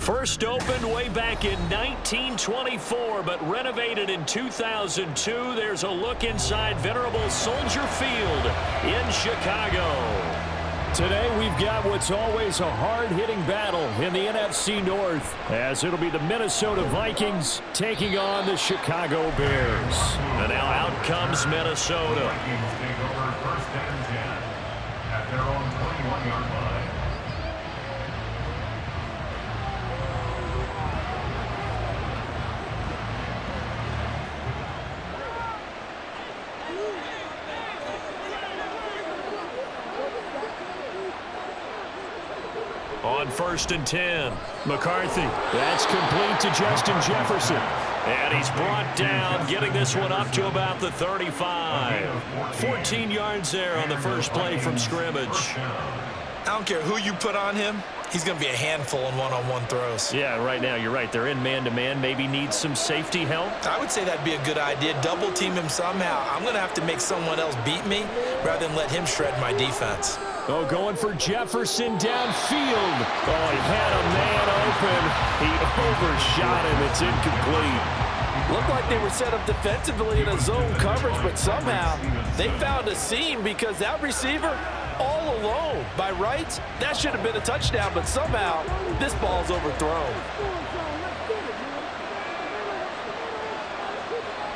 First opened way back in 1924, but renovated in 2002. There's a look inside venerable Soldier Field in Chicago. Today we've got what's always a hard-hitting battle in the NFC North, as it'll be the Minnesota Vikings taking on the Chicago Bears. And now out comes Minnesota. Vikings take over first and 10 at their own 21-yard line. On first and 10, McCarthy. That's complete to Justin Jefferson. And he's brought down, getting this one up to about the 35. 14 yards there on the first play from scrimmage. I don't care who you put on him. He's going to be a handful in one-on-one throws. Yeah, right now, you're right. They're in man-to-man. Maybe needs some safety help. I would say that'd be a good idea. Double team him somehow. I'm going to have to make someone else beat me rather than let him shred my defense. Oh, going for Jefferson downfield. Oh, he had a man open. He overshot him. It's incomplete. Looked like they were set up defensively in a zone coverage, but somehow they found a seam because that receiver all alone. By rights, that should have been a touchdown, but somehow this ball's overthrown.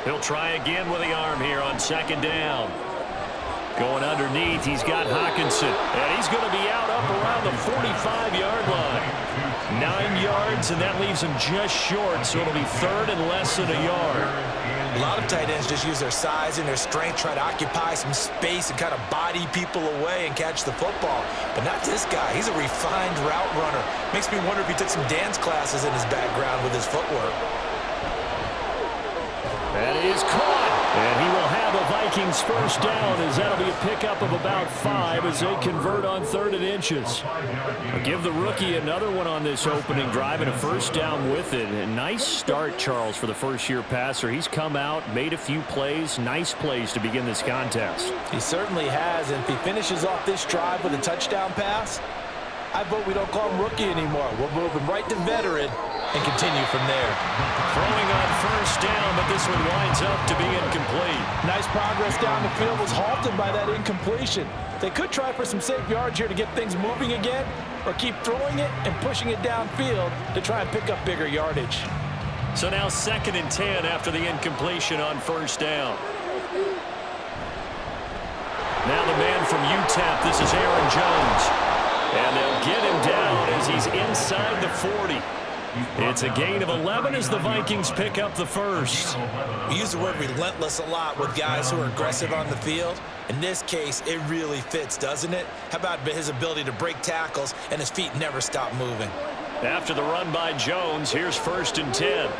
He'll try again with the arm here on second down. Going underneath, he's got Hockenson, and he's going to be out up around the 45-yard line. 9 yards, and that leaves him just short, so it'll be third and less than a yard. A lot of tight ends just use their size and their strength, try to occupy some space and kind of body people away and catch the football. But not this guy. He's a refined route runner. Makes me wonder if he took some dance classes in his background with his footwork. That is caught. And he will have a Vikings first down, as that'll be a pickup of about 5 as they convert on 3rd and inches. I'll give the rookie another one on this opening drive and a first down with it. A nice start, Charles, for the first-year passer. He's come out, made a few plays, nice plays to begin this contest. He certainly has, and if he finishes off this drive with a touchdown pass, I vote we don't call him rookie anymore. We'll move him right to veteran and continue from there. Throwing on first down, but this one winds up to be incomplete. Nice progress down the field, was halted by that incompletion. They could try for some safe yards here to get things moving again, or keep throwing it and pushing it downfield to try and pick up bigger yardage. So now 2nd and 10 after the incompletion on first down. Now the man from UTEP, this is Aaron Jones. And they'll get him down as he's inside the 40. It's a gain of 11 as the Vikings pick up the first. We use the word relentless a lot with guys who are aggressive on the field. In this case, it really fits, doesn't it? How about his ability to break tackles and his feet never stop moving? After the run by Jones, here's 1st and 10.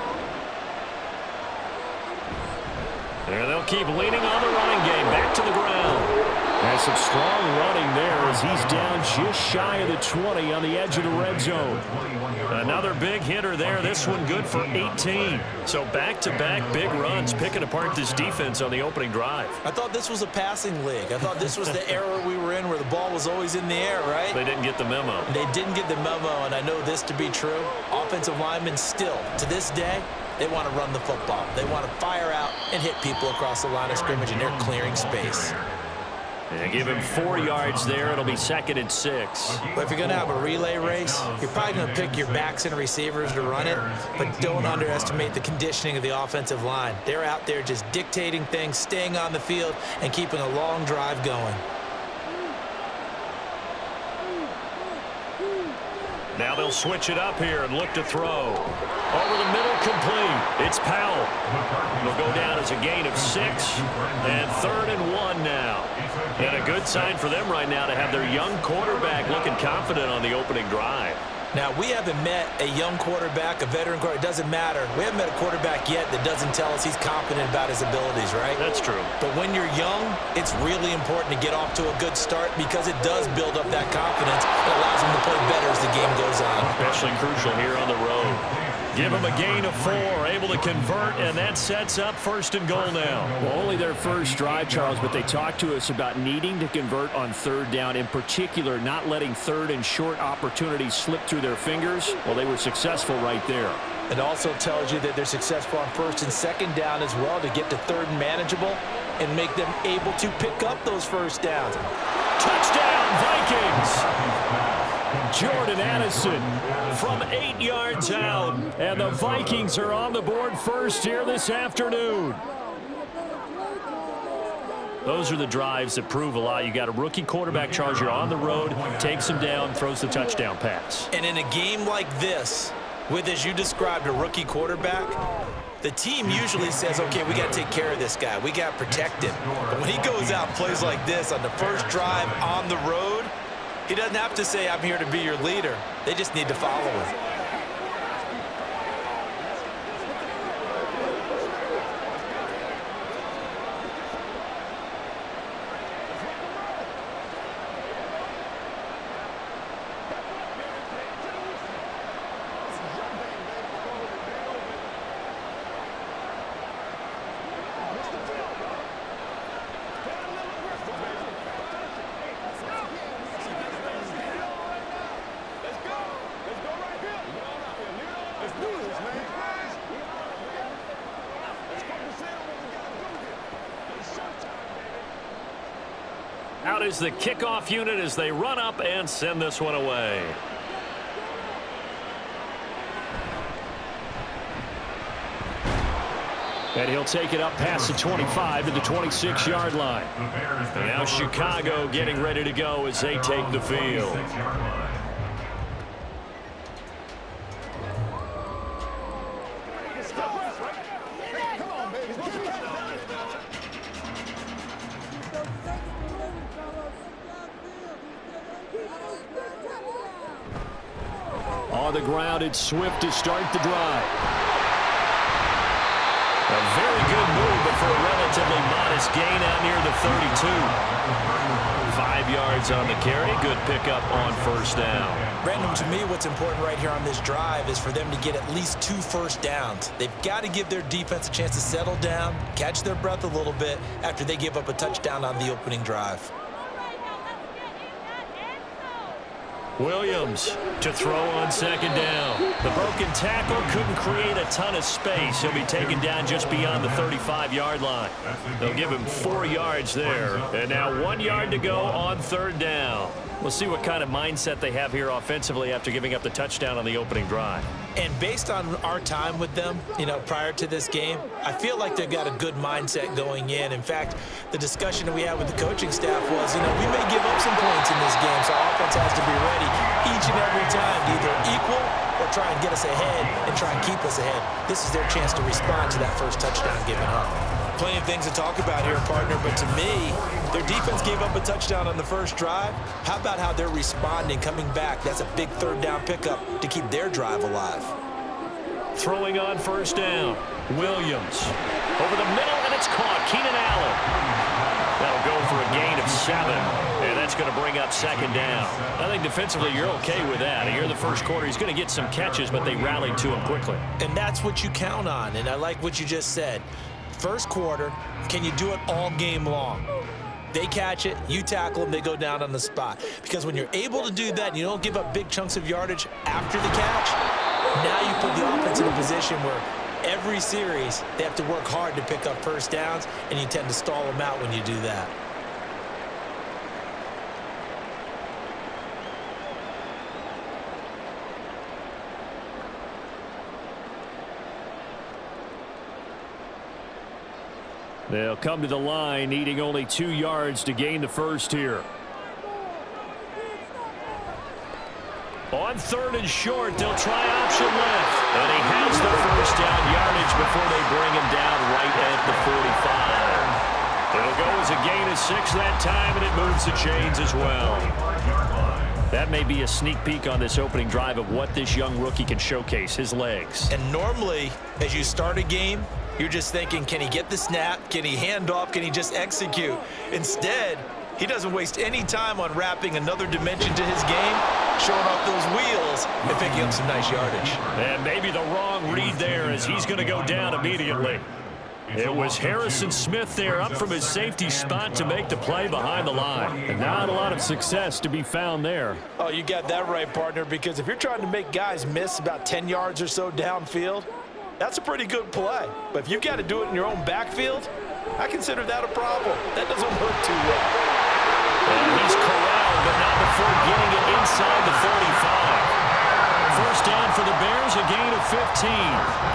And they'll keep leaning on the running game. Back to the ground. There's some strong running there as he's down just shy of the 20 on the edge of the red zone. Another big hitter there. This one good for 18. So back-to-back big runs picking apart this defense on the opening drive. I thought this was a passing league. I thought this was the era we were in where the ball was always in the air, right? They didn't get the memo. They didn't get the memo, and I know this to be true. Offensive linemen still, to this day, they want to run the football. They want to fire out and hit people across the line of scrimmage, and they're clearing space. And give him 4 yards there. It'll be 2nd and 6. But if you're going to have a relay race, you're probably going to pick your backs and receivers to run it, but don't underestimate the conditioning of the offensive line. They're out there just dictating things, staying on the field, and keeping a long drive going. Now they'll switch it up here and look to throw. Over the middle, complete. It's Powell. It'll go down as a gain of 6. And 3rd and 1 now. And a good sign for them right now to have their young quarterback looking confident on the opening drive. Now, we haven't met a young quarterback, a veteran quarterback. It doesn't matter. We haven't met a quarterback yet that doesn't tell us he's confident about his abilities, right? That's true. But when you're young, it's really important to get off to a good start because it does build up that confidence. It allows them to play better as the game goes on. Especially crucial here on the road. Give them a gain of 4, able to convert, and that sets up 1st and goal now. Well, only their first drive, Charles, but they talked to us about needing to convert on 3rd down, in particular not letting 3rd and short opportunities slip through their fingers. Well, they were successful right there. It also tells you that they're successful on 1st and 2nd down as well to get to 3rd and manageable and make them able to pick up those 1st downs. Touchdown, Vikings! Jordan Addison from 8 yards out, and the Vikings are on the board first here this afternoon. Those are the drives that prove a lot. You got a rookie quarterback, Charles, you're on the road, takes him down, throws the touchdown pass. And in a game like this, with, as you described, a rookie quarterback, the team usually says, okay, we got to take care of this guy. We got to protect him. But when he goes out and plays like this on the first drive on the road, he doesn't have to say, I'm here to be your leader. They just need to follow him. Out is the kickoff unit as they run up and send this one away. And he'll take it up past the 25 to the 26-yard line. And now Chicago getting ready to go as they take the field. On the ground, it's Swift to start the drive. A very good move, but for a relatively modest gain out near the 32. 5 yards on the carry. Good pickup on 1st down. Brandon, to me, what's important right here on this drive is for them to get at least 2 first downs. They've got to give their defense a chance to settle down, catch their breath a little bit after they give up a touchdown on the opening drive. Williams to throw on 2nd down. The broken tackle couldn't create a ton of space. He'll be taken down just beyond the 35-yard line. They'll give him 4 yards there. And now 1 yard to go on 3rd down. We'll see what kind of mindset they have here offensively after giving up the touchdown on the opening drive. And based on our time with them, prior to this game, I feel like they've got a good mindset going in. In fact, the discussion that we had with the coaching staff was, we may give up some points in this game, so our offense has to be ready each and every time to either equal or try and get us ahead and try and keep us ahead. This is their chance to respond to that first touchdown given up. Plenty of things to talk about here, partner, but to me, their defense gave up a touchdown on the first drive. How about how they're responding, coming back? That's a big 3rd down pickup to keep their drive alive. Throwing on 1st down. Williams over the middle, and it's caught. Keenan Allen. That'll go for a gain of 7, and that's going to bring up 2nd down. I think defensively you're okay with that. Here in the first quarter, he's going to get some catches, but they rallied to him quickly. And that's what you count on, and I like what you just said. First quarter, can you do it all game long? They catch it, you tackle them, they go down on the spot. Because when you're able to do that and you don't give up big chunks of yardage after the catch, now you put the offense in a position where every series they have to work hard to pick up 1st downs, and you tend to stall them out when you do that. They'll come to the line, needing only 2 yards to gain the first here. On 3rd and short, they'll try option left. And he has the 1st down yardage before they bring him down right at the 45. It'll go as a gain of 6 that time, and it moves the chains as well. That may be a sneak peek on this opening drive of what this young rookie can showcase, his legs. And normally, as you start a game, you're just thinking, can he get the snap? Can he hand off? Can he just execute? Instead, He doesn't waste any time on wrapping another dimension to his game, showing off those wheels and picking up some nice yardage. And maybe the wrong read there as he's going to go down immediately. It was Harrison Smith there up from his safety spot to make the play behind the line. And not a lot of success to be found there. Oh, you got that right, partner, because if you're trying to make guys miss about 10 yards or so downfield, that's a pretty good play. But if you've got to do it in your own backfield, I consider that a problem. That doesn't work too well. And he's corralled, but not before getting it inside the 45. First down for the Bears, a gain of 15.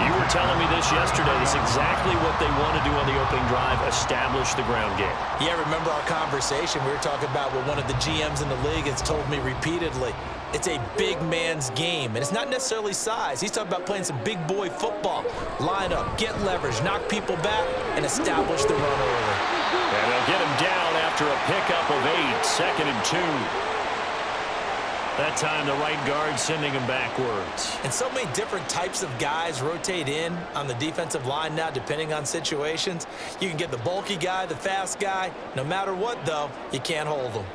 You were telling me this yesterday. It's exactly what they want to do on the opening drive, establish the ground game. Yeah, remember our conversation? We were talking about what one of the GMs in the league has told me repeatedly. It's a big man's game, and it's not necessarily size. He's talking about playing some big boy football. Line up, get leverage, knock people back, and establish the run early. And they'll get him down after a pickup of 8, 2nd and 2. That time, the right guard sending him backwards. And so many different types of guys rotate in on the defensive line now, depending on situations. You can get the bulky guy, the fast guy. No matter what, though, you can't hold them.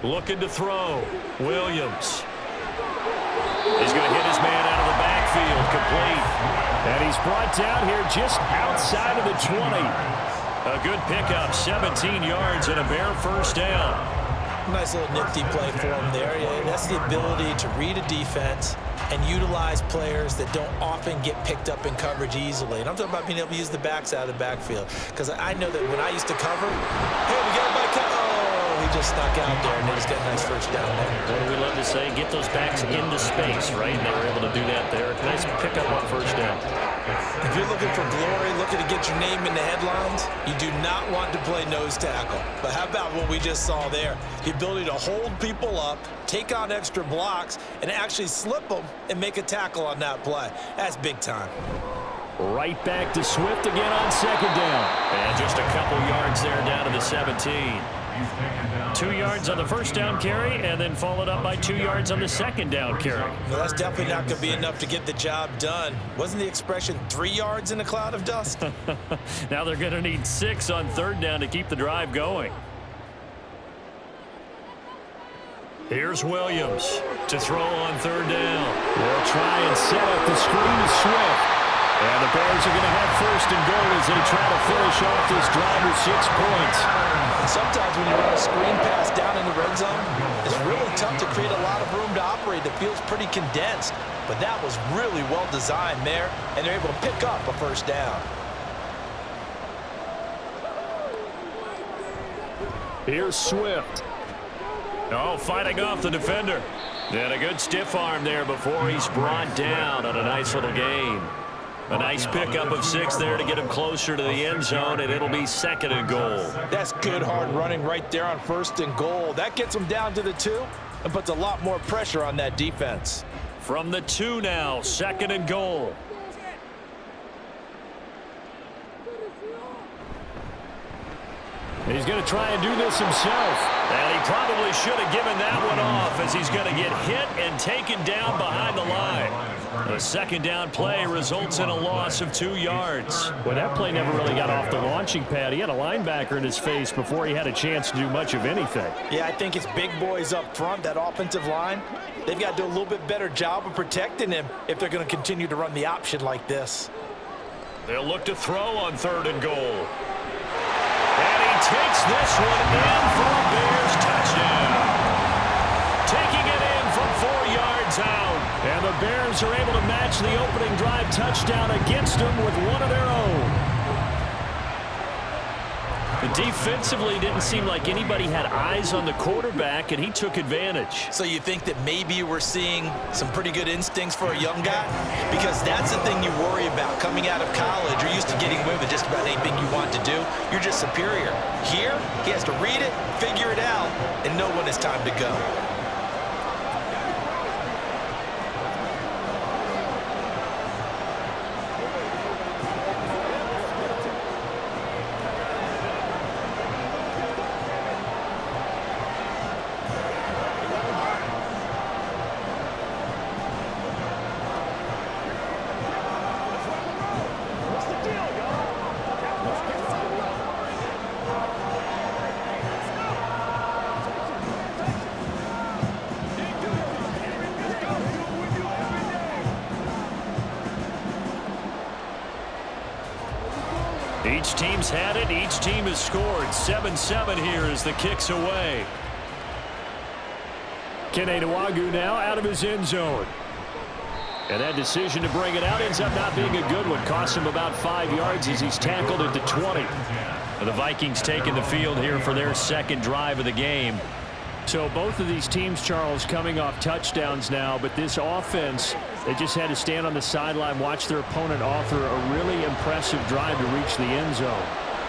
Looking to throw. Williams. He's going to hit his man out of the backfield, complete. And he's brought down here just outside of the 20. A good pickup, 17 yards and a Bear first down. Nice little nifty play for him there. Yeah, that's the ability to read a defense and utilize players that don't often get picked up in coverage easily. And I'm talking about being able to use the backs out of the backfield. Because I know that when I used to cover, hey, we got everybody cut. Oh, he just snuck out there, and they just got a nice first down there. What do we love to say? Get those backs into space, right? And they were able to do that there. Nice pickup on first down. If you're looking for glory, looking to get your name in the headlines, you do not want to play nose tackle. But how about what we just saw there? The ability to hold people up, take on extra blocks, and actually slip them and make a tackle on that play. That's big time. Right back to Swift again on second down. And just a couple yards there down to the 17. 2 yards on the first down carry, and then followed up by 2 yards on the second down carry. Well, that's definitely not going to be enough to get the job done. Wasn't the expression 3 yards in a cloud of dust? Now they're going to need 6 on third down to keep the drive going. Here's Williams to throw on third down. They'll try and set up the screen to Swift. And the Bears are going to have first and goal as they try to finish off this drive with 6 points. And sometimes when you run a screen pass down in the red zone, it's really tough to create a lot of room to operate. It feels pretty condensed. But that was really well designed there, and they're able to pick up a first down. Here's Swift. Oh, fighting off the defender. And a good stiff arm there before he's brought down on a nice little gain. A nice pickup of 6 there to get him closer to the end zone, and it'll be 2nd and goal. That's good hard running right there on 1st and goal. That gets him down to the 2 and puts a lot more pressure on that defense. From the 2 now, 2nd and goal. He's going to try and do this himself. And he probably should have given that one off as he's going to get hit and taken down behind the line. The second down play results in a loss of 2 yards. Well, that play never really got off the launching pad. He had a linebacker in his face before he had a chance to do much of anything. Yeah, I think it's big boys up front, that offensive line. They've got to do a little bit better job of protecting him if they're going to continue to run the option like this. They'll look to throw on 3rd and goal. And he takes this one in for a Bears touchdown. Taking it in from 4 yards out. And the Bears are able to match the opening drive touchdown against them with one of their own. Defensively, didn't seem like anybody had eyes on the quarterback, and he took advantage. So you think that maybe we're seeing some pretty good instincts for a young guy? Because that's the thing you worry about coming out of college. You're used to getting away with just about anything you want to do. You're just superior. Here, he has to read it, figure it out, and know when it's time to go. Each team's had it. Each team has scored. 7-7 here as the kick's away. Kene Nwagu now out of his end zone. And that decision to bring it out ends up not being a good one. Costs him about 5 yards as he's tackled into 20. And the Vikings taking the field here for their second drive of the game. So both of these teams, Charles, coming off touchdowns now, but this offense, they just had to stand on the sideline, watch their opponent author a really impressive drive to reach the end zone.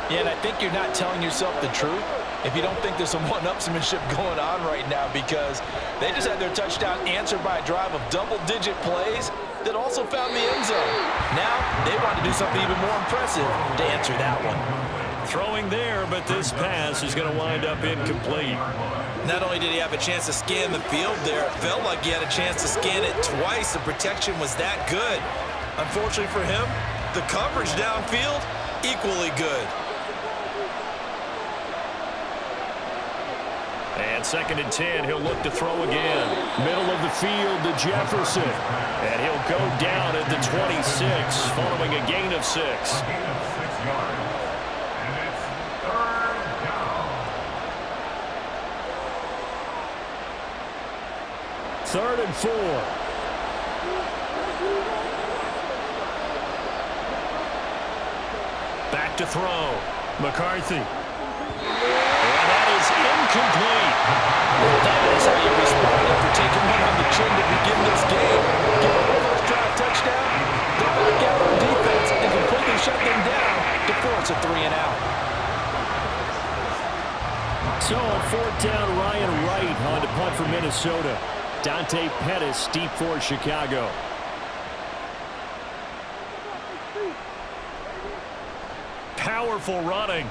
Yeah, and I think you're not telling yourself the truth if you don't think there's some one-upsmanship going on right now, because they just had their touchdown answered by a drive of double-digit plays that also found the end zone. Now they want to do something even more impressive to answer that one. Throwing there, but this pass is going to wind up incomplete. Not only did he have a chance to scan the field there, it felt like he had a chance to scan it twice. The protection was that good. Unfortunately for him, the coverage downfield, equally good. And 2nd and 10, he'll look to throw again. Middle of the field to Jefferson. And he'll go down at the 26, following a gain of 6. Third and 4. Back to throw. McCarthy. And that is incomplete. That is how you respond after taking one on the chin to begin this game. Give up a first drive touchdown, go back out on defense and completely shut them down to force a 3-and-out. So on 4th down, Ryan Wright on to punt for Minnesota. Dante Pettis deep for Chicago. Powerful running.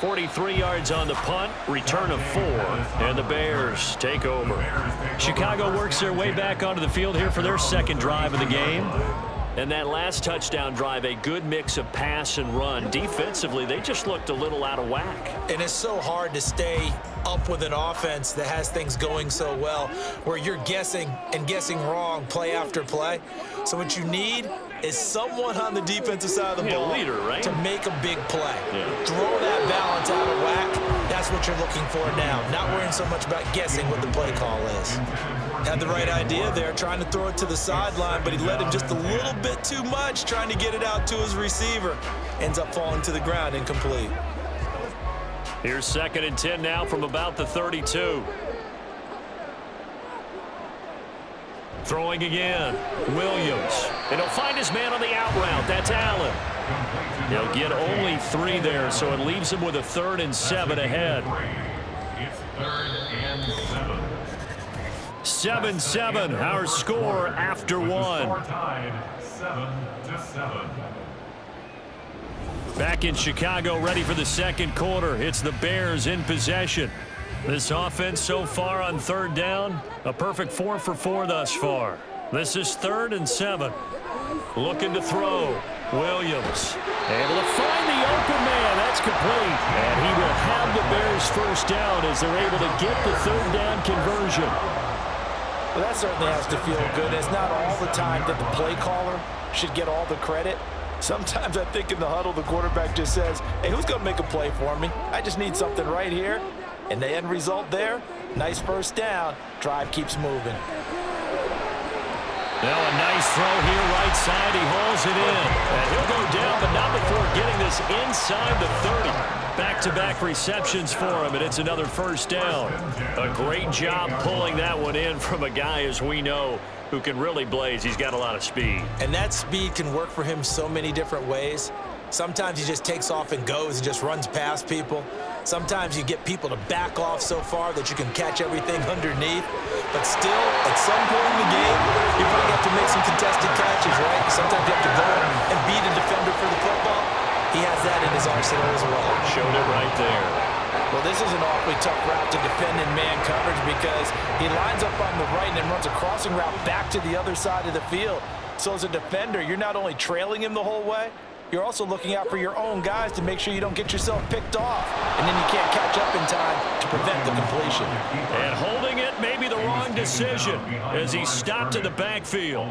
43 yards on the punt, return of 4, and the Bears take over. Chicago works their way back onto the field here for their second drive of the game. And that last touchdown drive, a good mix of pass and run. Defensively, they just looked a little out of whack. And it's so hard to stay up with an offense that has things going so well, where you're guessing and guessing wrong play after play. So what you need is someone on the defensive side of the ball leader, right? to make a big play. Yeah. Throw that balance out of whack. That's what you're looking for now. Not worrying so much about guessing what the play call is. Had the right idea there, trying to throw it to the sideline, but he let him just a little bit too much, trying to get it out to his receiver. Ends up falling to the ground, incomplete. Here's 2nd and 10 now from about the 32. Throwing again. Williams. And he'll find his man on the out route. That's Allen. He'll get only 3 there, so it leaves him with a 3rd and 7 ahead. It's 3rd and 7. 7-7, our score after 1. Score tied 7-7. Back in Chicago, ready for the second quarter. It's the Bears in possession. This offense so far on 3rd down, a perfect 4 for 4 thus far. This is 3rd and 7. Looking to throw. Williams able to find the open man. That's complete. And he will have the Bears first down as they're able to get the 3rd down conversion. Well, that certainly has to feel good. It's not all the time that the play caller should get all the credit. Sometimes I think in the huddle, the quarterback just says, hey, who's going to make a play for me? I just need something right here. And the end result there, nice first down. Drive keeps moving. Now a nice throw here right side. He hauls it in. And he'll go down, but not before getting this inside the 30. Back-to-back receptions for him, and it's another first down. A great job pulling that one in from a guy, as we know, who can really blaze. He's got a lot of speed. And that speed can work for him so many different ways. Sometimes he just takes off and goes and just runs past people. Sometimes you get people to back off so far that you can catch everything underneath. But still, at some point in the game, you probably have to make some contested catches, right? Sometimes you have to go and beat a defender for the football. He has that in his arsenal as well. Showed it right there. Well, this is an awfully tough route to defend in man coverage because he lines up on the right and then runs a crossing route back to the other side of the field. So as a defender, you're not only trailing him the whole way, you're also looking out for your own guys to make sure you don't get yourself picked off, and then you can't catch up in time to prevent the completion. And holding it may be the wrong decision as he stopped in the backfield.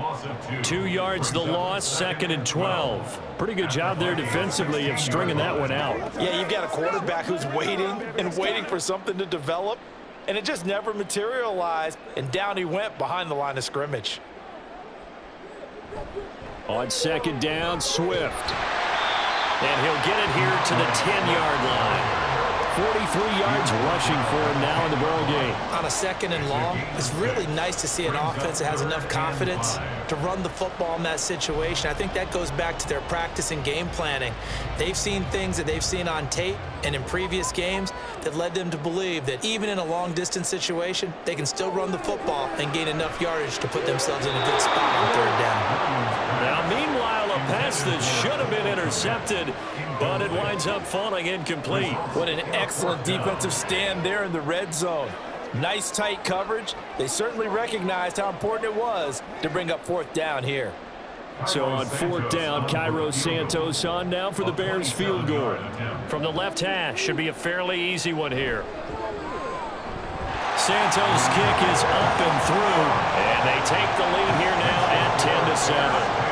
2 yards the loss, 2nd and 12. Pretty good job there defensively of stringing that one out. Yeah, you've got a quarterback who's waiting and waiting for something to develop, and it just never materialized, and down he went behind the line of scrimmage. On 2nd down, Swift. And he'll get it here to the 10-yard line. 43 yards rushing for him now in the ball game. On a 2nd and long, it's really nice to see an offense that has enough confidence to run the football in that situation. I think that goes back to their practice and game planning. They've seen things that they've seen on tape and in previous games that led them to believe that even in a long-distance situation, they can still run the football and gain enough yardage to put themselves in a good spot on 3rd down. Now, meanwhile, a pass that should have been intercepted, but it winds up falling incomplete. What an excellent defensive stand there in the red zone. Nice tight coverage. They certainly recognized how important it was to bring up 4th down here. So on 4th down, Cairo Santos on now for the Bears field goal. From the left hash, should be a fairly easy one here. Santos' kick is up and through, and they take the lead here now at 10-7.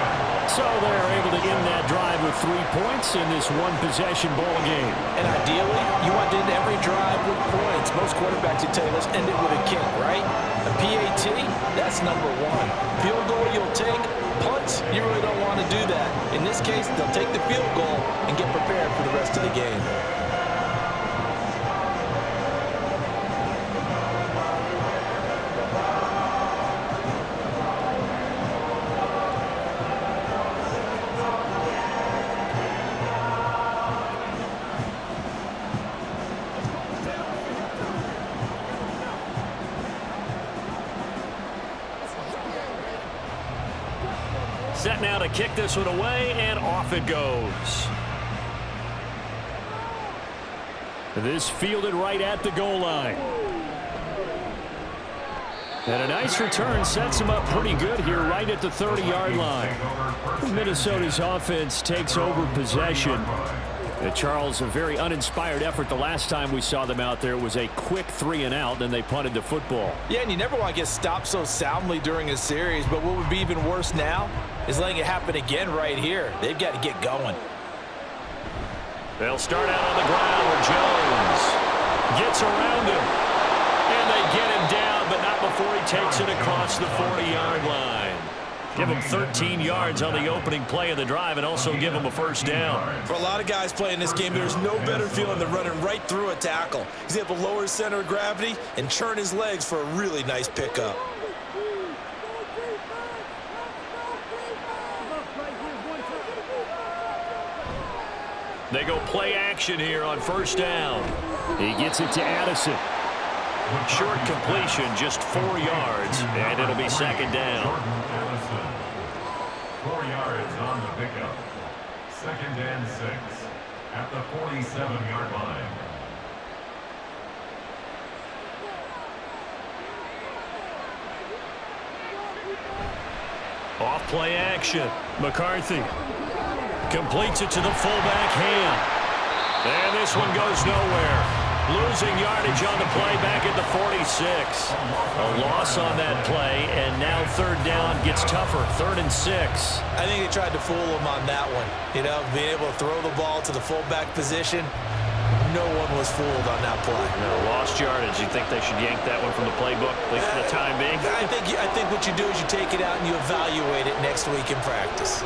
So they're able to end that drive with 3 points in this one-possession ball game. And ideally, you want to end every drive with points. Most quarterbacks, you tell you, let's end it with a kick, right? A PAT, that's number 1. Field goal you'll take. Punts, you really don't want to do that. In this case, they'll take the field goal and get prepared for the rest of the game. Set now to kick this one away, and off it goes. This fielded right at the goal line. And a nice return sets him up pretty good here right at the 30-yard line. Minnesota's offense takes over possession. Charles, a very uninspired effort the last time we saw them out there. It was a quick 3-and-out, then they punted the football. Yeah, and you never want to get stopped so soundly during a series, but what would be even worse now is letting it happen again right here. They've got to get going. They'll start out on the ground where Jones gets around him, and they get him down, but not before he takes it across the 40-yard line. Give him 13 yards on the opening play of the drive and also give him a 1st down. For a lot of guys playing this game, there's no better feeling than running right through a tackle. He's able to lower his center of gravity and churn his legs for a really nice pickup. They go play action here on 1st down. He gets it to Addison. Short completion, just 4 yards, and it'll be 2nd down. 4 yards on the pickup. 2nd and 6 at the 47-yard line. Off play action. McCarthy completes it to the fullback Ham. And this one goes nowhere. Losing yardage on the play back at the 46. A loss on that play, and now 3rd down gets tougher. 3rd and 6. I think they tried to fool him on that one. You know, being able to throw the ball to the fullback position. No one was fooled on that play. No, lost yardage. You think they should yank that one from the playbook, at least for the time being? I think what you do is you take it out and you evaluate it next week in practice.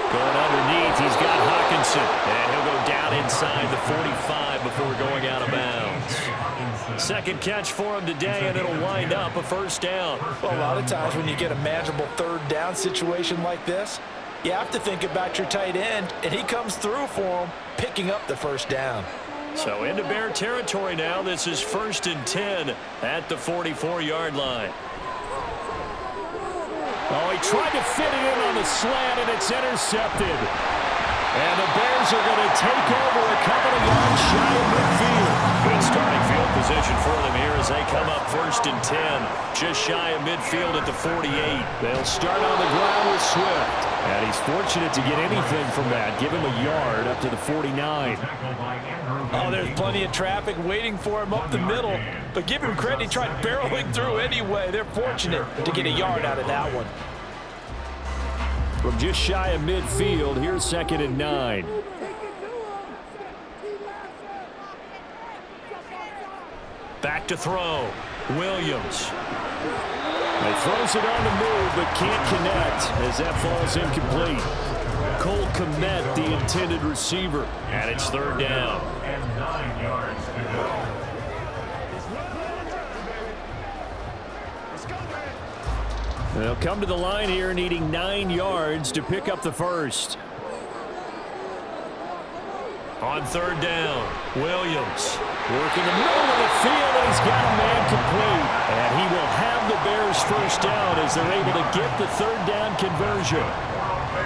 Going underneath, he's got Hawkinson, and he'll go down inside the 45 before going out of bounds. 2nd catch for him today, and it'll wind up a 1st down. Well, a lot of times when you get a manageable 3rd down situation like this, you have to think about your tight end, and he comes through for him, picking up the 1st down. So into Bear territory now. This is 1st and 10 at the 44-yard line. Oh, he tried to fit it in on the slant, and it's intercepted. And the Bears are going to take over a couple of yards shy of midfield. Good starting field position for them here as they come up 1st and 10. Just shy of midfield at the 48. They'll start on the ground with Swift. And he's fortunate to get anything from that. Give him a yard up to the 49. Oh, there's plenty of traffic waiting for him up the middle. But give him credit, he tried barreling through anyway. They're fortunate to get a yard out of that one. From just shy of midfield, here's 2nd and 9. Back to throw. Williams. He throws it on the move, but can't connect as that falls incomplete. Cole Kmet, the intended receiver. And it's 3rd down. And 9 yards to go. They'll come to the line here needing 9 yards to pick up the first. On 3rd down, Williams. Working the middle of the field, and he's got a man complete. And he will have the Bears first down as they're able to get the 3rd down conversion.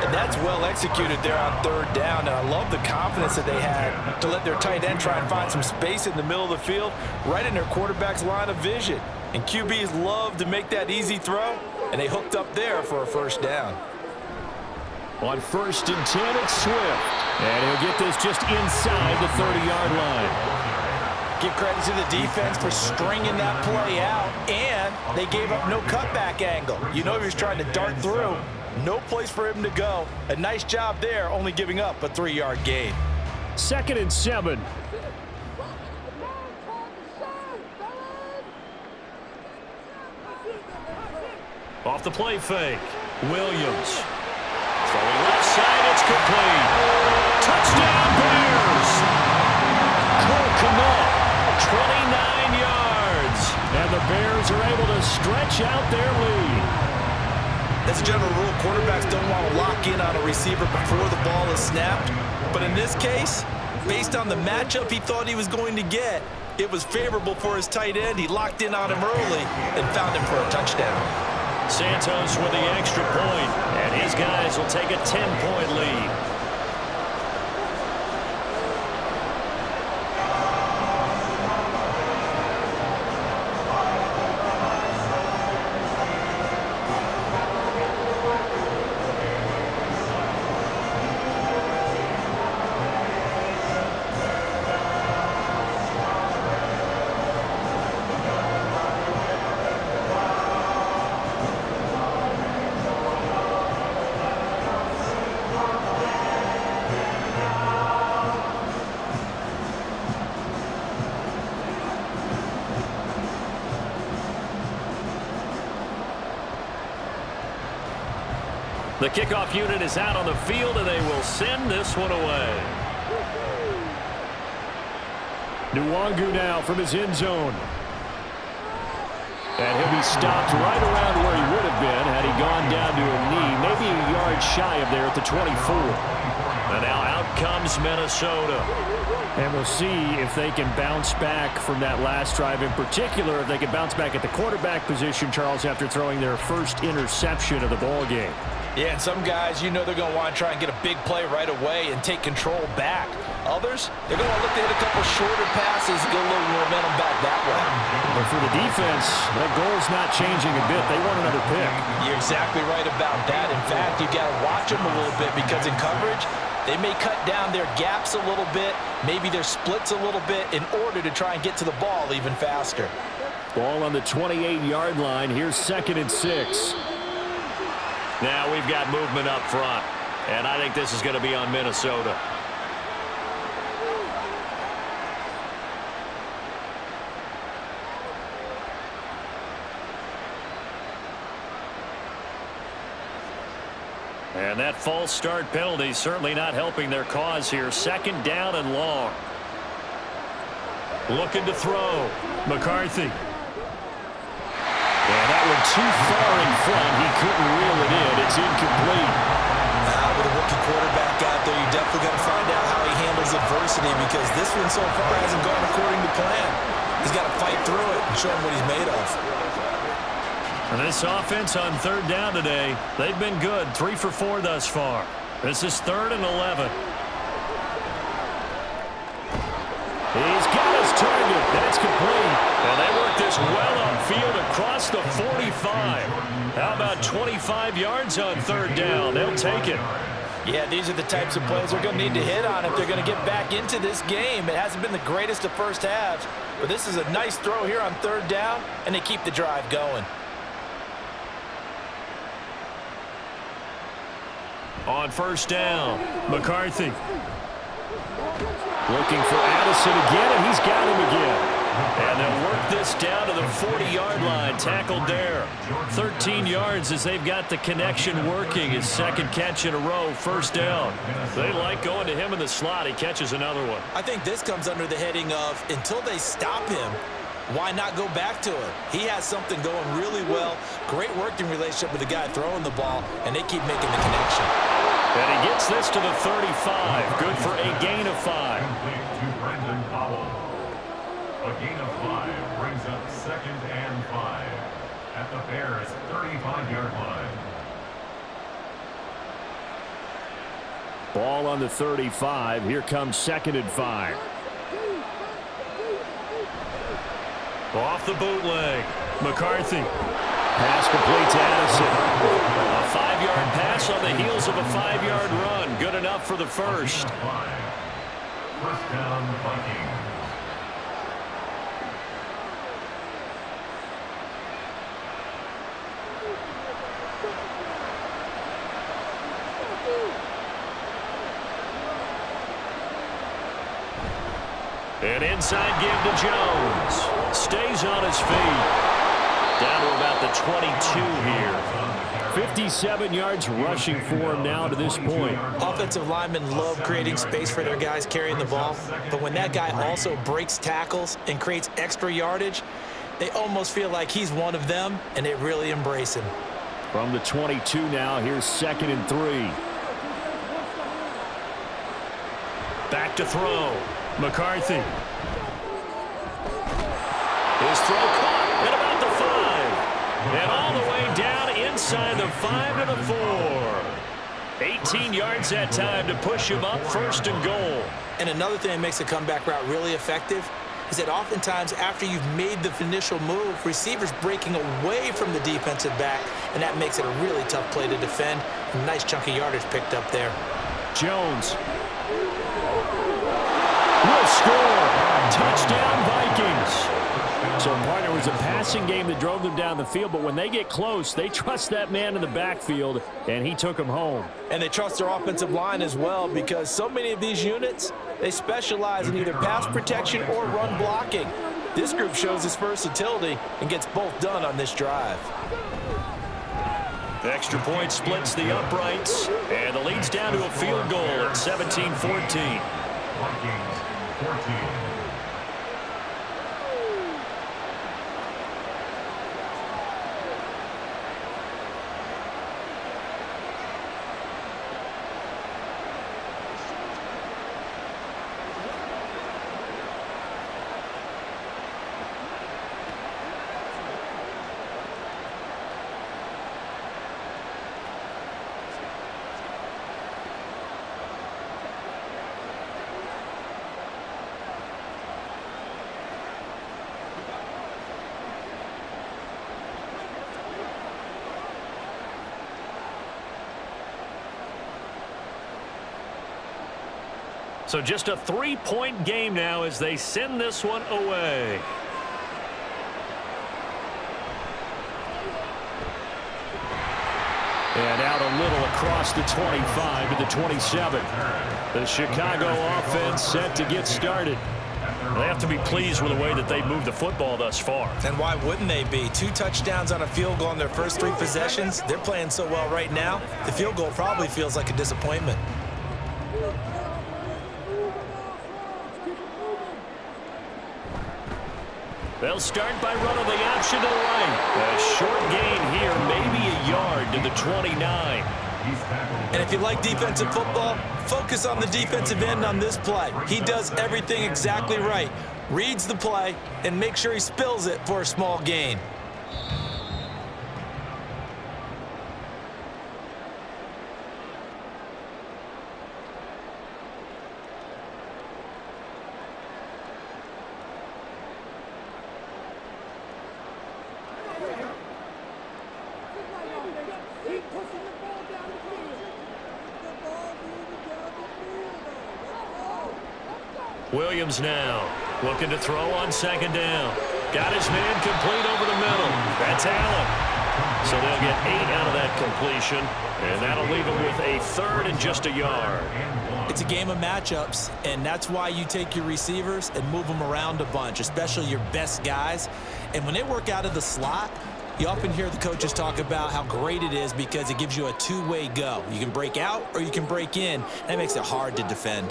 And that's well executed there on 3rd down. And I love the confidence that they had to let their tight end try and find some space in the middle of the field, right in their quarterback's line of vision. And QBs love to make that easy throw, and they hooked up there for a first down. On 1st and 10, it's Swift. And he'll get this just inside the 30-yard line. Give credit to the defense for stringing that play out, and they gave up no cutback angle. You know he was trying to dart through. No place for him to go. A nice job there, only giving up a 3-yard gain. 2nd and 7. Off the play fake. Williams. Throwing left side, it's complete. Touchdown Bears! Cole Kmet, 29 yards. And the Bears are able to stretch out their lead. As a general rule, quarterbacks don't want to lock in on a receiver before the ball is snapped. But in this case, based on the matchup he thought he was going to get, it was favorable for his tight end. He locked in on him early and found him for a touchdown. Santos with the extra point, and his guys will take a 10-point lead. The kickoff unit is out on the field, and they will send this one away. Nwangu now from his end zone. And he'll be stopped right around where he would have been had he gone down to a knee, maybe a yard shy of there at the 24. And now out comes Minnesota. And we'll see if they can bounce back from that last drive. In particular, if they can bounce back at the quarterback position, Charles, after throwing their first interception of the ball game. Yeah, and some guys, you know they're going to want to try and get a big play right away and take control back. Others, they're going to look to hit a couple shorter passes and get a little momentum back that way. But for the defense, that goal's not changing a bit. They want another pick. You're exactly right about that. In fact, you got to watch them a little bit because in coverage, they may cut down their gaps a little bit, maybe their splits a little bit in order to try and get to the ball even faster. Ball on the 28-yard line. Here's 2nd and 6. Now we've got movement up front, and I think this is going to be on Minnesota. And that false start penalty certainly not helping their cause here. 2nd down and long. Looking to throw. McCarthy. And that one too far in front. He couldn't reel it in. It's incomplete. With a rookie quarterback out there, you definitely got to find out how he handles adversity because this one so far hasn't gone according to plan. He's got to fight through it and show him what he's made of. And this offense on 3rd down today, they've been good. 3 for 4 thus far. This is 3rd and 11. He's got his target. That's complete. complete. And they work this well upfield across the 45. How about 25 yards on third down? They'll take it. Yeah, these are the types of plays they're going to need to hit on if they're going to get back into this game. It hasn't been the greatest of first halves, but this is a nice throw here on third down, and they keep the drive going. On first down, McCarthy. Looking for Addison again, and he's got him again. And they'll work this down to the 40-yard line, tackled there. 13 yards as they've got the connection working. His second catch in a row, first down. They like going to him in the slot. He catches another one. I think this comes under the heading of until they stop him, why not go back to it? He has something going really well. Great working relationship with the guy throwing the ball, and they keep making the connection. And he gets this to the 35. Good for a gain of 5. A gain of 5 brings up 2nd and 5 at the Bears' 35-yard line. Ball on the 35. Here comes 2nd and 5. Off the bootleg. McCarthy. Pass complete to Addison. A 5-yard pass on the heels of a 5-yard run. Good enough for the first. First down, Vikings. An inside give to Jones. Stays on his feet. Down to about the 22 here. 57 yards rushing for him now to this point. Offensive linemen love creating space for their guys carrying the ball, but when that guy also breaks tackles and creates extra yardage, they almost feel like he's one of them, and they really embrace him. From the 22 now, here's 2nd and 3. Back to throw. McCarthy. His throw caught at about the 5. And all the way down inside the 5 to the 4. 18 yards that time to push him up, 1st and goal. And another thing that makes a comeback route really effective is that oftentimes after you've made the initial move, receivers breaking away from the defensive back, and that makes it a really tough play to defend. A nice chunk of yardage picked up there. Jones. Will score. Touchdown, Vikings. So, partner, it was a passing game that drove them down the field, but when they get close, they trust that man in the backfield, and he took him home. And they trust their offensive line as well, because so many of these units, they specialize in either pass protection or run blocking. This group shows its versatility and gets both done on this drive. Extra point splits the uprights, and the lead's down to a field goal at 17-14. Vikings 14. So just a 3-point game now as they send this one away. And out a little across the 25 to the 27. The Chicago offense set to get started. They have to be pleased with the way that they've moved the football thus far. And why wouldn't they be? 2 touchdowns on a field goal in their first 3 possessions. They're playing so well right now, the field goal probably feels like a disappointment. They'll start by running the option to the right. A short gain here, maybe a yard to the 29. And if you like defensive football, focus on the defensive end on this play. He does everything exactly right. Reads the play and makes sure he spills it for a small gain. Williams now looking to throw on second down. Got his man complete over the middle. That's Allen. So they'll get 8 out of that completion, and that'll leave him with a third and just a yard. It's a game of matchups, and that's why you take your receivers and move them around a bunch, especially your best guys. And when they work out of the slot, you often hear the coaches talk about how great it is because it gives you a two-way go. You can break out or you can break in. That makes it hard to defend.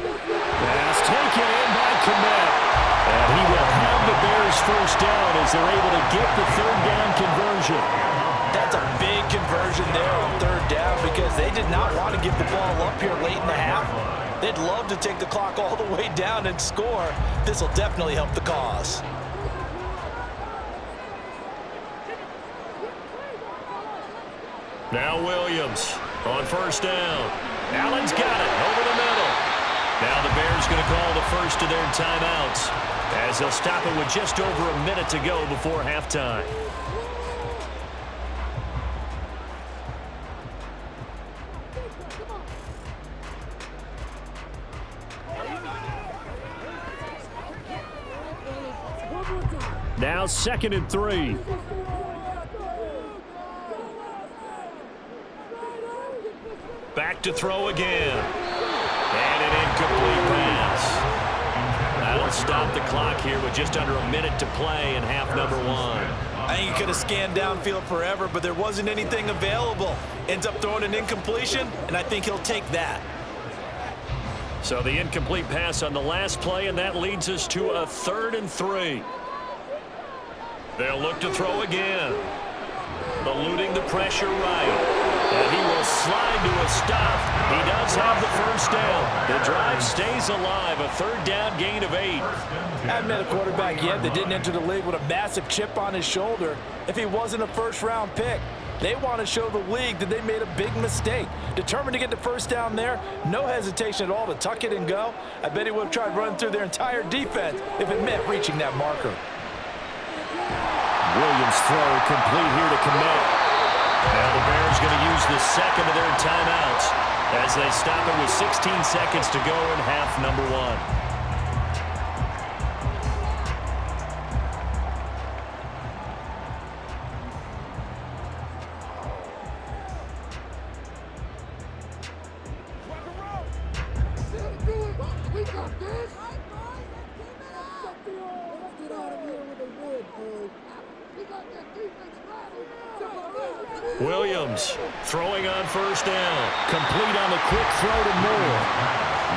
Pass taken in by Komet. And he will have the Bears first down as they're able to get the third down conversion. That's a big conversion there on third down because they did not want to give the ball up here late in the half. They'd love to take the clock all the way down and score. This will definitely help the cause. Now Williams on first down. Allen's got it over the middle. Now the Bears going to call the first of their timeouts as they'll stop it with just over a minute to go before halftime. Now 2nd and 3. Back to throw again. And an incomplete pass. That'll stop the clock here with just under a minute to play in half number 1. I think he could have scanned downfield forever, but there wasn't anything available. Ends up throwing an incompletion, and I think he'll take that. So the incomplete pass on the last play, and that leads us to a 3rd and 3. They'll look to throw again. Eluding the pressure right. And he will slide to a stop. He does have the first down. The drive stays alive. A 3rd down gain of 8. I haven't met a quarterback yet that didn't enter the league with a massive chip on his shoulder if he wasn't a first-round pick. They want to show the league that they made a big mistake. Determined to get the first down there, no hesitation at all to tuck it and go. I bet he would have tried running through their entire defense if it meant reaching that marker. Williams throw complete here to Komet. Now the Bears going to use the second of their timeouts as they stop it with 16 seconds to go in half number 1. Williams throwing on first down. Complete on the quick throw to Moore.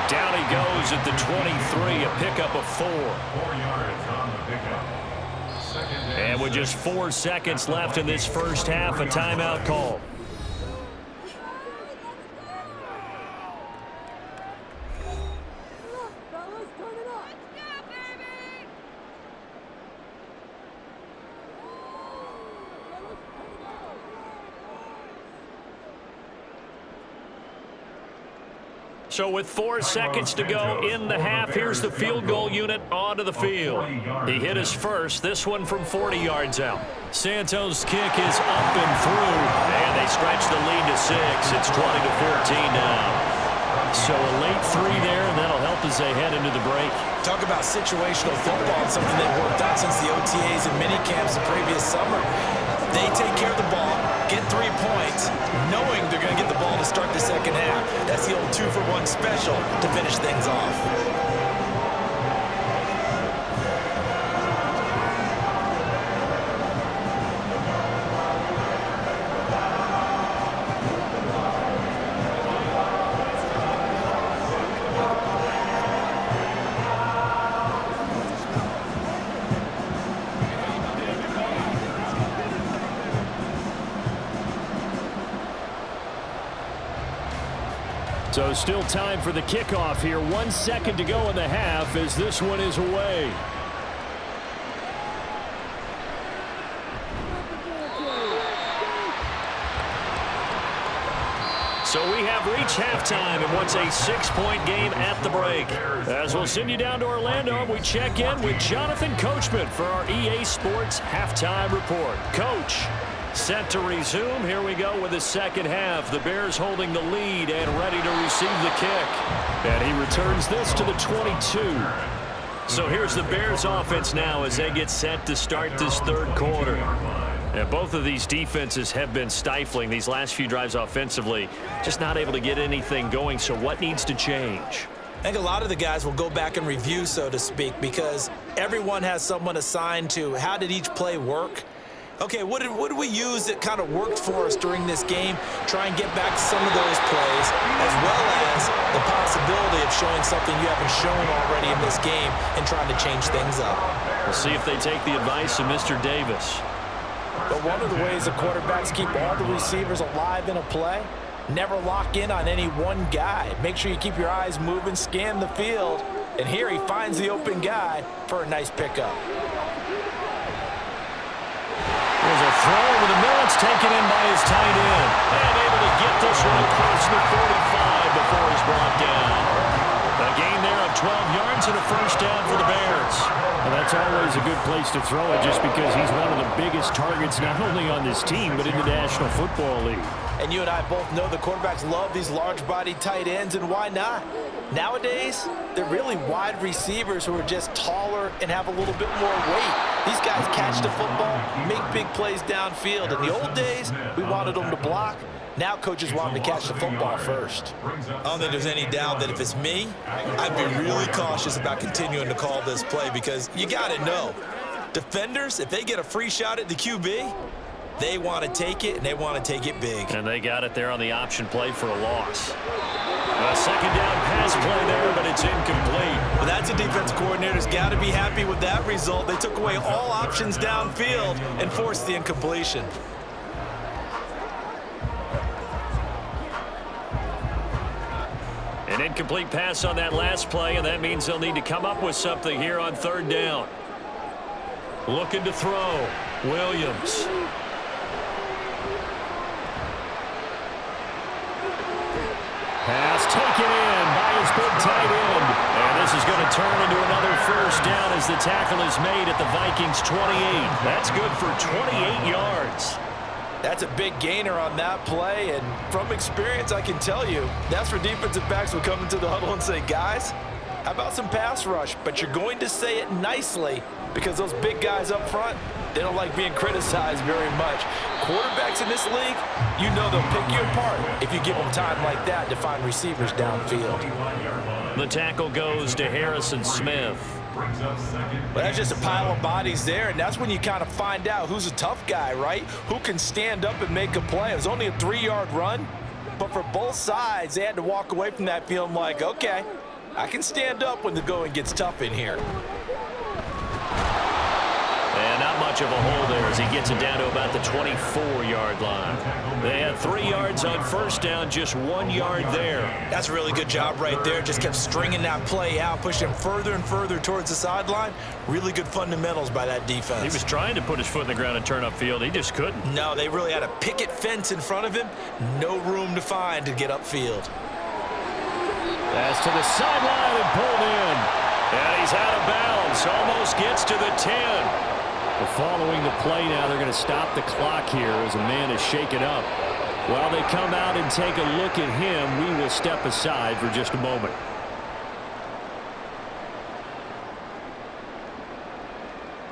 Down he goes at the 23, a pickup of 4. 4 yards on the pickup. And with just 4 seconds left in this first half, a timeout call. So with 4 seconds to go in the half, here's the field goal unit onto the field. He hit his first, this one from 40 yards out. Santos' kick is up and through, and they stretch the lead to 6. It's 20-14 now. So a late 3 there, and that'll help as they head into the break. Talk about situational football, something they've worked on since the OTAs and mini camps the previous summer. They take care of the ball, get 3 points, knowing they're going to get the ball to start the second half. That's the old 2-for-1 special to finish things off. So still time for the kickoff here. 1 second to go in the half as this one is away. So we have reached halftime in what's a 6-point game at the break. As we'll send you down to Orlando, we check in with Jonathan Coachman for our EA Sports Halftime Report. Coach. Set to resume. Here we go with the second half. The Bears holding the lead and ready to receive the kick. And he returns this to the 22. So here's the Bears offense now as they get set to start this third quarter. And both of these defenses have been stifling these last few drives offensively. Just not able to get anything going. So what needs to change? I think a lot of the guys will go back and review, so to speak, because everyone has someone assigned to how did each play work. Okay, what did we use that kind of worked for us during this game? Try and get back to some of those plays, as well as the possibility of showing something you haven't shown already in this game and trying to change things up. We'll see if they take the advice of Mr. Davis. But one of the ways the quarterbacks keep all the receivers alive in a play, never lock in on any one guy. Make sure you keep your eyes moving, scan the field, and here he finds the open guy for a nice pickup. There's a throw over the middle. It's taken in by his tight end. And able to get this one across the 45 before he's brought down. A gain there of 12 yards and a first down for the Bears. Well, that's always a good place to throw it just because he's one of the biggest targets not only on this team but in the National Football League. And you and I both know the quarterbacks love these large-bodied tight ends, and why not? Nowadays, they're really wide receivers who are just taller and have a little bit more weight. These guys catch the football, make big plays downfield. In the old days, we wanted them to block. Now coaches want them to catch the football first. I don't think there's any doubt that if it's me, I'd be really cautious about continuing to call this play because you got to know, defenders, if they get a free shot at the QB, they want to take it, and they want to take it big. And they got it there on the option play for a loss. A second down pass play there, but it's incomplete. Well, that's a defense coordinator's got to be happy with that result. They took away all options downfield and forced the incompletion. An incomplete pass on that last play, and that means they'll need to come up with something here on third down. Looking to throw. Williams. Pass taken in by his big tight end. And this is going to turn into another first down as the tackle is made at the Vikings 28. That's good for 28 yards. That's a big gainer on that play, and from experience, I can tell you, that's where defensive backs will come into the huddle and say, guys, how about some pass rush? But you're going to say it nicely because those big guys up front, they don't like being criticized very much. Quarterbacks in this league, you know they'll pick you apart if you give them time like that to find receivers downfield. The tackle goes to Harrison Smith. But that's just a pile of bodies there, and that's when you kind of find out who's a tough guy, right? Who can stand up and make a play. It was only a 3-yard run, but for both sides, they had to walk away from that feeling like, okay, I can stand up when the going gets tough in here. And not much of a hole there as he gets it down to about the 24-yard line. They had 3 yards on first down, just 1 yard there. That's a really good job right there. Just kept stringing that play out, pushing him further and further towards the sideline. Really good fundamentals by that defense. He was trying to put his foot in the ground and turn upfield. He just couldn't. No, they really had a picket fence in front of him. No room to find to get upfield. Pass to the sideline and pulled in. And he's out of bounds. Almost gets to the 10. Well, following the play now, they're going to stop the clock here as a man is shaken up. While they come out and take a look at him, we will step aside for just a moment.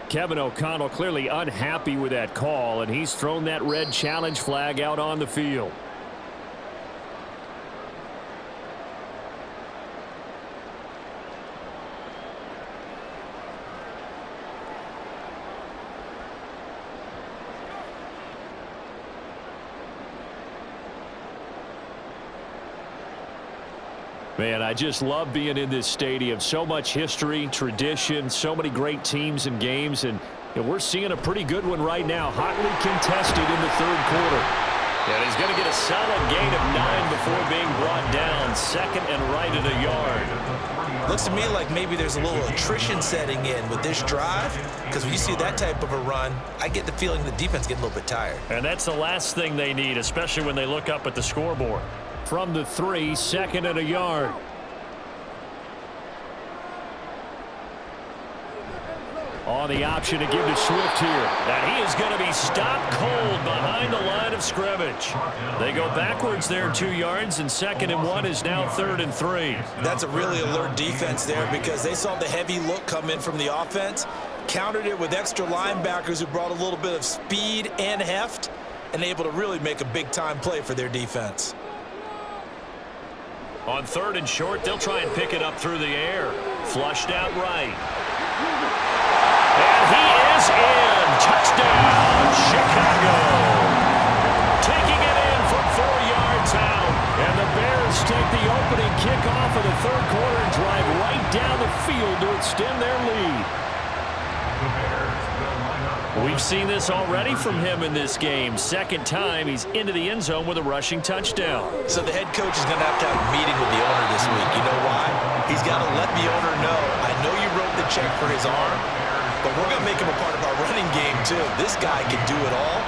Kevin O'Connell clearly unhappy with that call, and he's thrown that red challenge flag out on the field. Man, I just love being in this stadium. So much history, tradition, so many great teams and games, and we're seeing a pretty good one right now. Hotly contested in the third quarter. And he's going to get a solid gain of 9 before being brought down. Second and right at a yard. Looks to me like maybe there's a little attrition setting in with this drive, because when you see that type of a run, I get the feeling the defense gets a little bit tired. And that's the last thing they need, especially when they look up at the scoreboard. From the 3, second and a yard. On the option to give to Swift here. And he is going to be stopped cold behind the line of scrimmage. They go backwards there 2 yards, and 2nd and 1 is now 3rd and 3. That's a really alert defense there because they saw the heavy look come in from the offense, countered it with extra linebackers who brought a little bit of speed and heft, and able to really make a big-time play for their defense. On 3rd and short, they'll try and pick it up through the air. Flushed out right. And he is in. Touchdown, Chicago. Taking it in from 4 yards out. And the Bears take the opening kickoff of the 3rd quarter and drive right down the field to extend their lead. We've seen this already from him in this game. 2nd time he's into the end zone with a rushing touchdown. So the head coach is going to have a meeting with the owner this week. You know why? He's got to let the owner know, I know you wrote the check for his arm, but we're going to make him a part of our running game too. This guy can do it all.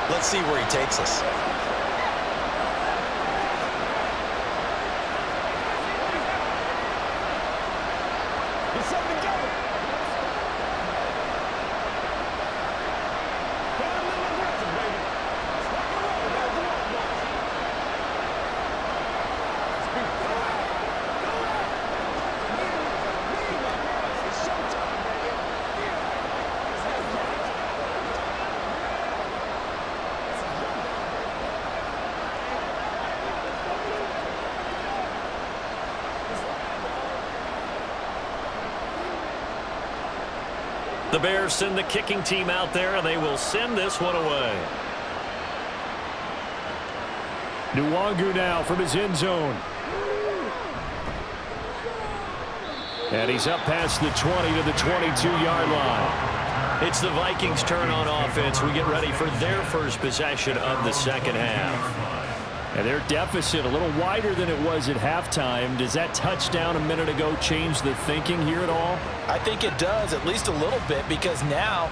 Let's see where he takes us. The Bears send the kicking team out there, and they will send this one away. Nwangu now from his end zone. And he's up past the 20 to the 22-yard line. It's the Vikings' turn on offense. We get ready for their first possession of the 2nd half. And their deficit a little wider than it was at halftime. Does that touchdown a minute ago change the thinking here at all? I think it does, at least a little bit, because now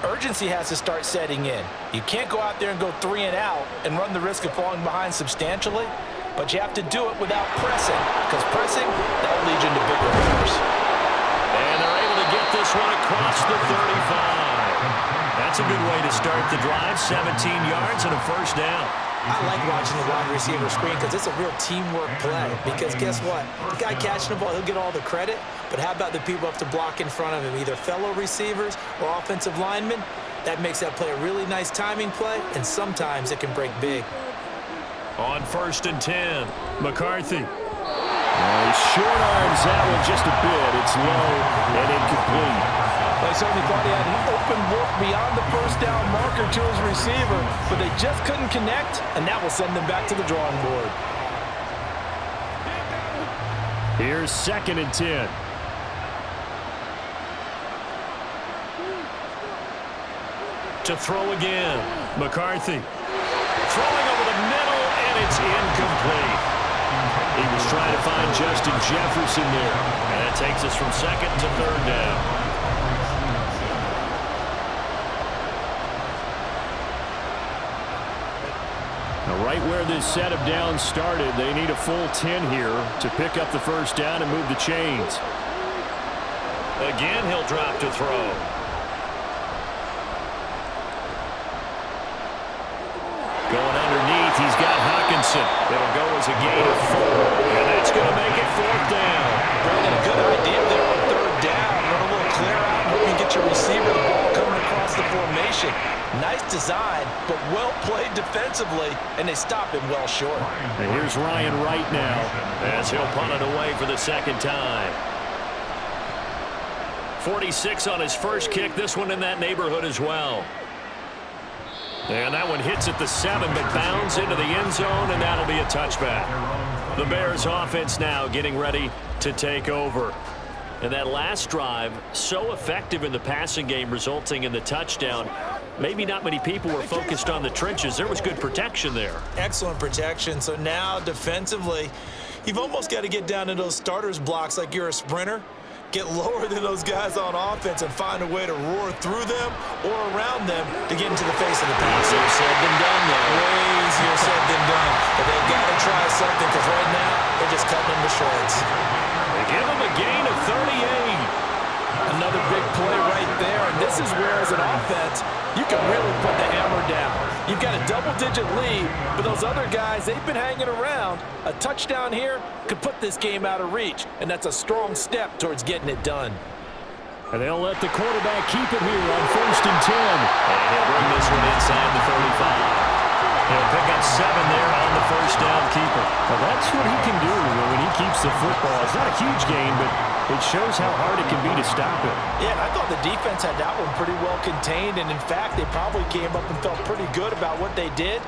urgency has to start setting in. You can't go out there and go 3 and out and run the risk of falling behind substantially, but you have to do it without pressing, because pressing, that will lead you into bigger errors. And they're able to get this one across the 35. That's a good way to start the drive. 17 yards and a 1st down. I like watching the wide receiver screen because it's a real teamwork play. Because guess what? The guy catching the ball, he'll get all the credit. But how about the people have to block in front of him, either fellow receivers or offensive linemen? That makes that play a really nice timing play, and sometimes it can break big. On 1st and 10, McCarthy. He short arms that one just a bit. It's low and incomplete. They certainly thought he had an open look beyond the 1st down marker to his receiver, but they just couldn't connect, and that will send them back to the drawing board. Here's 2nd and 10. To throw again, McCarthy. Throwing over the middle, and it's incomplete. He was trying to find Justin Jefferson there, and that takes us from 2nd to 3rd down. Right where this set of downs started, they need a full 10 here to pick up the 1st down and move the chains. Again, he'll drop to throw. Going underneath, he's got Hawkinson. It'll go as a gain of 4, and that's going to make it 4th down. Bringing a good idea there on 3rd down. Run a little clear out and hope you get your receiver the ball coming across the formation. Nice design, but well played defensively, and they stop him well short. And here's Ryan Wright now, as he'll punt it away for the 2nd time. 46 on his first kick. This one in that neighborhood as well. And that one hits at the 7, but bounds into the end zone, and that'll be a touchback. The Bears offense now getting ready to take over. And that last drive, so effective in the passing game, resulting in the touchdown. Maybe not many people were focused on the trenches. There was good protection there. Excellent protection. So now defensively, you've almost got to get down to those starters blocks like you're a sprinter. Get lower than those guys on offense and find a way to roar through them or around them to get into the face of the pass. Easier said than done, though. Way easier said than done. But they've got to try something because right now they're just cutting them to shreds. They give them a gain of 38. Another big play right there. this is where, as an offense, you can really put the hammer down. You've got a double-digit lead, but those other guys, they've been hanging around. A touchdown here could put this game out of reach, and that's a strong step towards getting it done. And they'll let the quarterback keep it here on 1st and 10. And he'll bring this one inside the 35. He'll pick up 7 there on the first down keeper. Well, that's what he can do when he keeps the football. It's not a huge gain, but it shows how hard it can be to stop it. Yeah, I thought the defense had that one pretty well contained, and in fact, they probably came up and felt pretty good about what they did.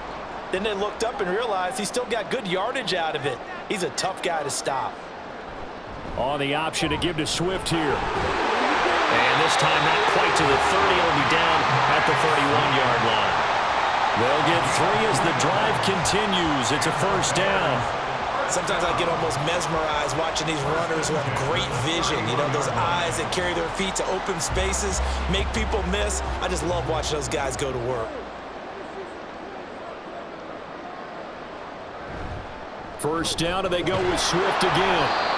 Then they looked up and realized he still got good yardage out of it. He's a tough guy to stop. On the option to give to Swift here. And this time not quite to the 30. It'll be down at the 31-yard line. They'll get 3 as the drive continues. It's a first down. Sometimes I get almost mesmerized watching these runners who have great vision. You know, those eyes that carry their feet to open spaces, make people miss. I just love watching those guys go to work. First down, and they go with Swift again.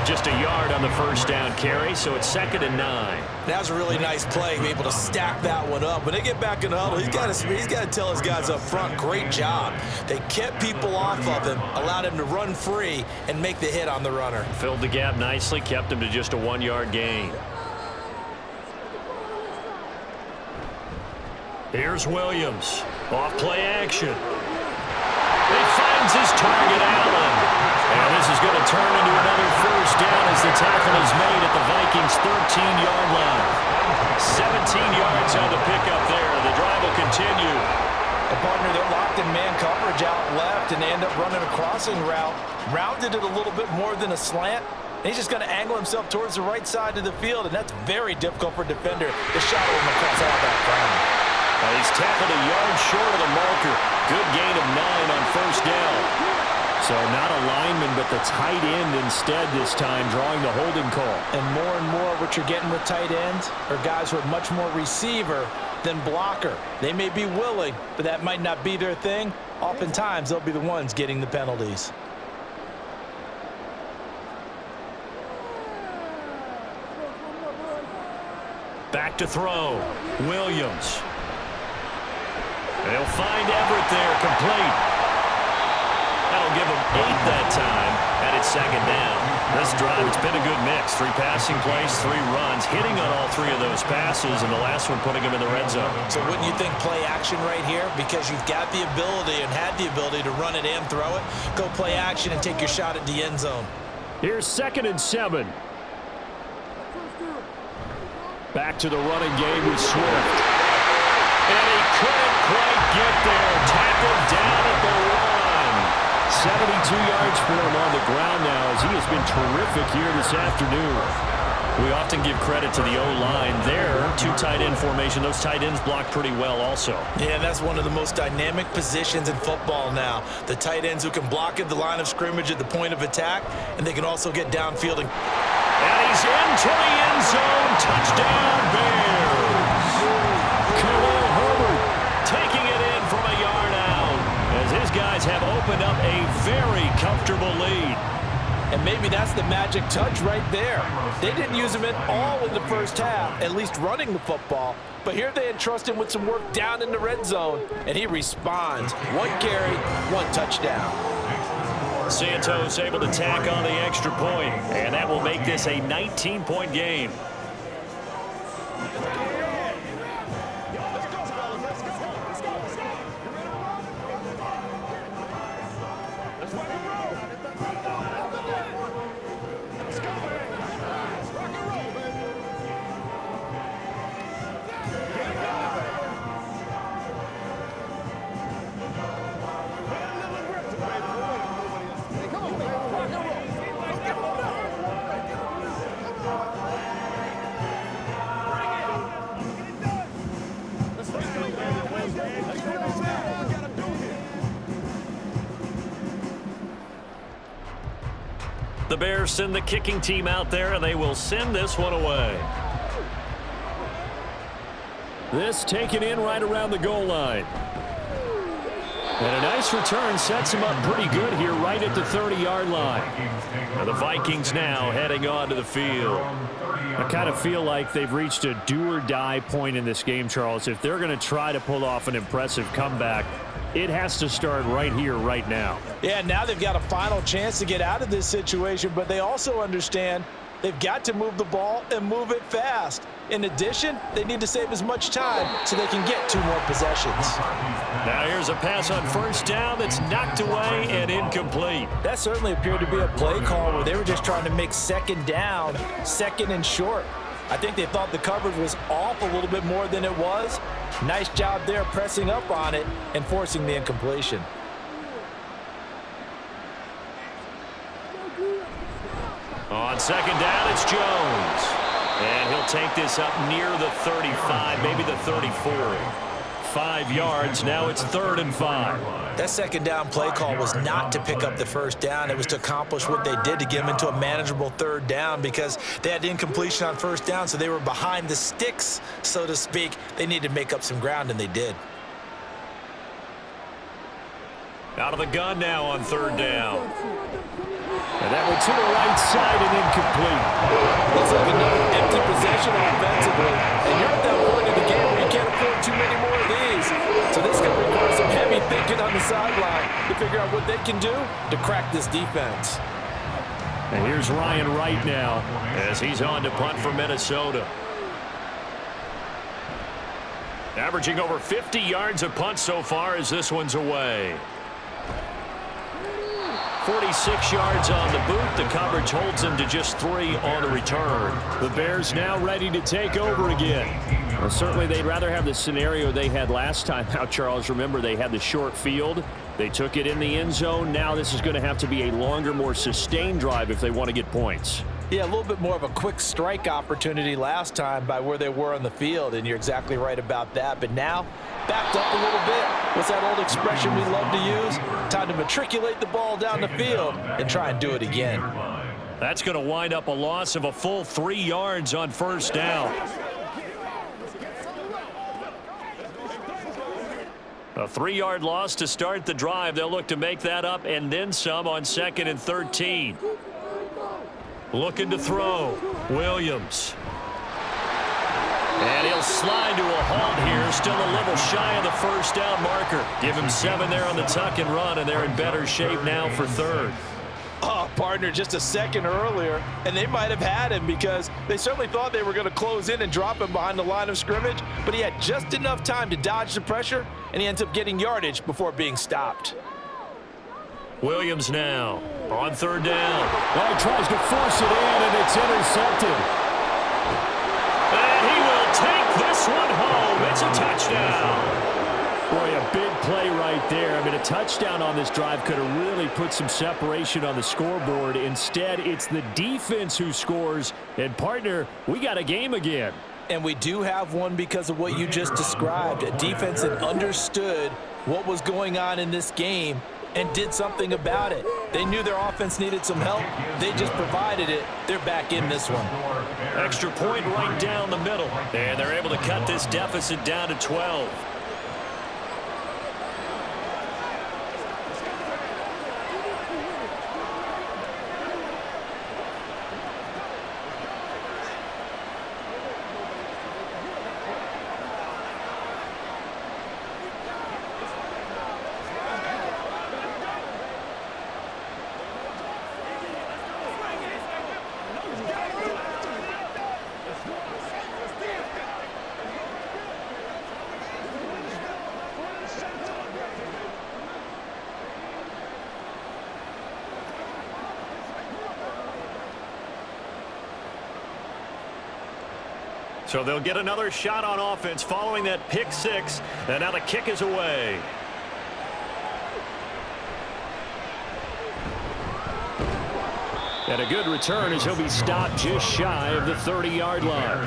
Just a yard on the first down carry, so it's 2nd and 9. That was a really nice play, be able to stack that one up. When they get back in the huddle, he's got to tell his guys up front, great job. They kept people off of him, allowed him to run free and make the hit on the runner. Filled the gap nicely, kept him to just a 1-yard gain. Here's Williams. Off play action. He finds his target, Allen. And this is going to turn into another first down as the tackle is made at the Vikings' 13-yard line. 17 yards on the pickup there. The drive will continue. A partner, they're locked in man coverage out left, and they end up running a crossing route. Rounded it a little bit more than a slant. And he's just going to angle himself towards the right side of the field, and that's very difficult for a defender to shadow him across all that ground. He's tackled a yard short of the marker. Good gain of 9 on first down. So not a lineman, but the tight end instead this time, drawing the holding call. And more what you're getting with tight ends are guys who are much more receiver than blocker. They may be willing, but that might not be their thing. Oftentimes, they'll be the ones getting the penalties. Back to throw. Williams. They'll find Everett there, complete. That'll give him 8 that time, and it's 2nd down. This drive, it's been a good mix. 3 passing plays, 3 runs, hitting on all 3 of those passes, and the last one putting him in the red zone. So wouldn't you think play action right here? Because you've got the ability and had the ability to run it and throw it. Go play action and take your shot at the end zone. Here's 2nd and 7. Back to the running game with Swift. And he couldn't quite get there. Tackled down at the 1. 72 yards for him on the ground now as he has been terrific here this afternoon. We often give credit to the O-line there. 2 tight end formation. Those tight ends block pretty well also. Yeah, that's one of the most dynamic positions in football now. The tight ends who can block at the line of scrimmage at the point of attack, and they can also get downfield. And he's into the end zone. Touchdown, Bears. Khalil Herbert Taking it in from a yard out as his guys have opened up a very comfortable lead. And maybe that's the magic touch right there. They didn't use him at all in the first half, at least running the football. But here they entrust him with some work down in the red zone, and he responds. 1 carry, 1 touchdown. Santos able to tack on the extra point, and that will make this a 19-point game. The Bears send the kicking team out there, and they will send this one away. This taken in right around the goal line. And a nice return sets him up pretty good here right at the 30-yard line. Now the Vikings now heading onto the field. I kind of feel like they've reached a do-or-die point in this game, Charles. If they're going to try to pull off an impressive comeback, it has to start right here, right now. Yeah, now they've got a final chance to get out of this situation, but they also understand they've got to move the ball and move it fast. In addition, they need to save as much time so they can get 2 more possessions. Now here's a pass on first down that's knocked away and incomplete. That certainly appeared to be a play call where they were just trying to make second down, second and short. I think they thought the coverage was off a little bit more than it was. Nice job there pressing up on it and forcing the incompletion. On second down, it's Jones. And he'll take this up near the 35, maybe the 34. 5 yards, now it's 3rd and 5. That second down play call was not to pick up the first down. It was to accomplish what they did to get them into a manageable 3rd down because they had incompletion on first down, so they were behind the sticks, so to speak. They needed to make up some ground, and they did. Out of the gun now on 3rd down. And that one to the right side and incomplete. Looks like another empty possession offensively. And you're at that point in the game where you can't afford too many more of these. So this could require some heavy thinking on the sideline to figure out what they can do to crack this defense. And here's Ryan Wright now as he's on to punt for Minnesota. Averaging over 50 yards a punt so far as this one's away. 46 yards on the boot. The coverage holds him to just 3 on the return. The Bears now ready to take over again. Well, certainly they'd rather have the scenario they had last time out, Charles. Remember, they had the short field. They took it in the end zone. Now this is going to have to be a longer, more sustained drive if they want to get points. Yeah, a little bit more of a quick strike opportunity last time by where they were on the field, and you're exactly right about that. But now, backed up a little bit. What's that old expression we love to use? Time to matriculate the ball down the field and try and do it again. That's going to wind up a loss of a full 3 yards on first down. A 3-yard loss to start the drive. They'll look to make that up and then some on 2nd and 13. Looking to throw. Williams. And he'll slide to a halt here. Still a little shy of the first down marker. Give him 7 there on the tuck and run, and they're in better shape now for 3rd. Oh, partner, just a second earlier, and they might have had him because they certainly thought they were going to close in and drop him behind the line of scrimmage, but he had just enough time to dodge the pressure, and he ends up getting yardage before being stopped. Williams now on 3rd down. Oh, he tries to force it in, and it's intercepted. And he will take this one home. It's a touchdown. Boy, a big play right there. I mean, a touchdown on this drive could have really put some separation on the scoreboard. Instead, it's the defense who scores. And, partner, we got a game again. And we do have one because of what you just described. A defense that understood what was going on in this game and did something about it. They knew their offense needed some help. They just provided it. They're back in this one. Extra point right down the middle. And they're able to cut this deficit down to 12. So they'll get another shot on offense following that pick 6. And now the kick is away. And a good return as he'll be stopped just shy of the 30-yard line.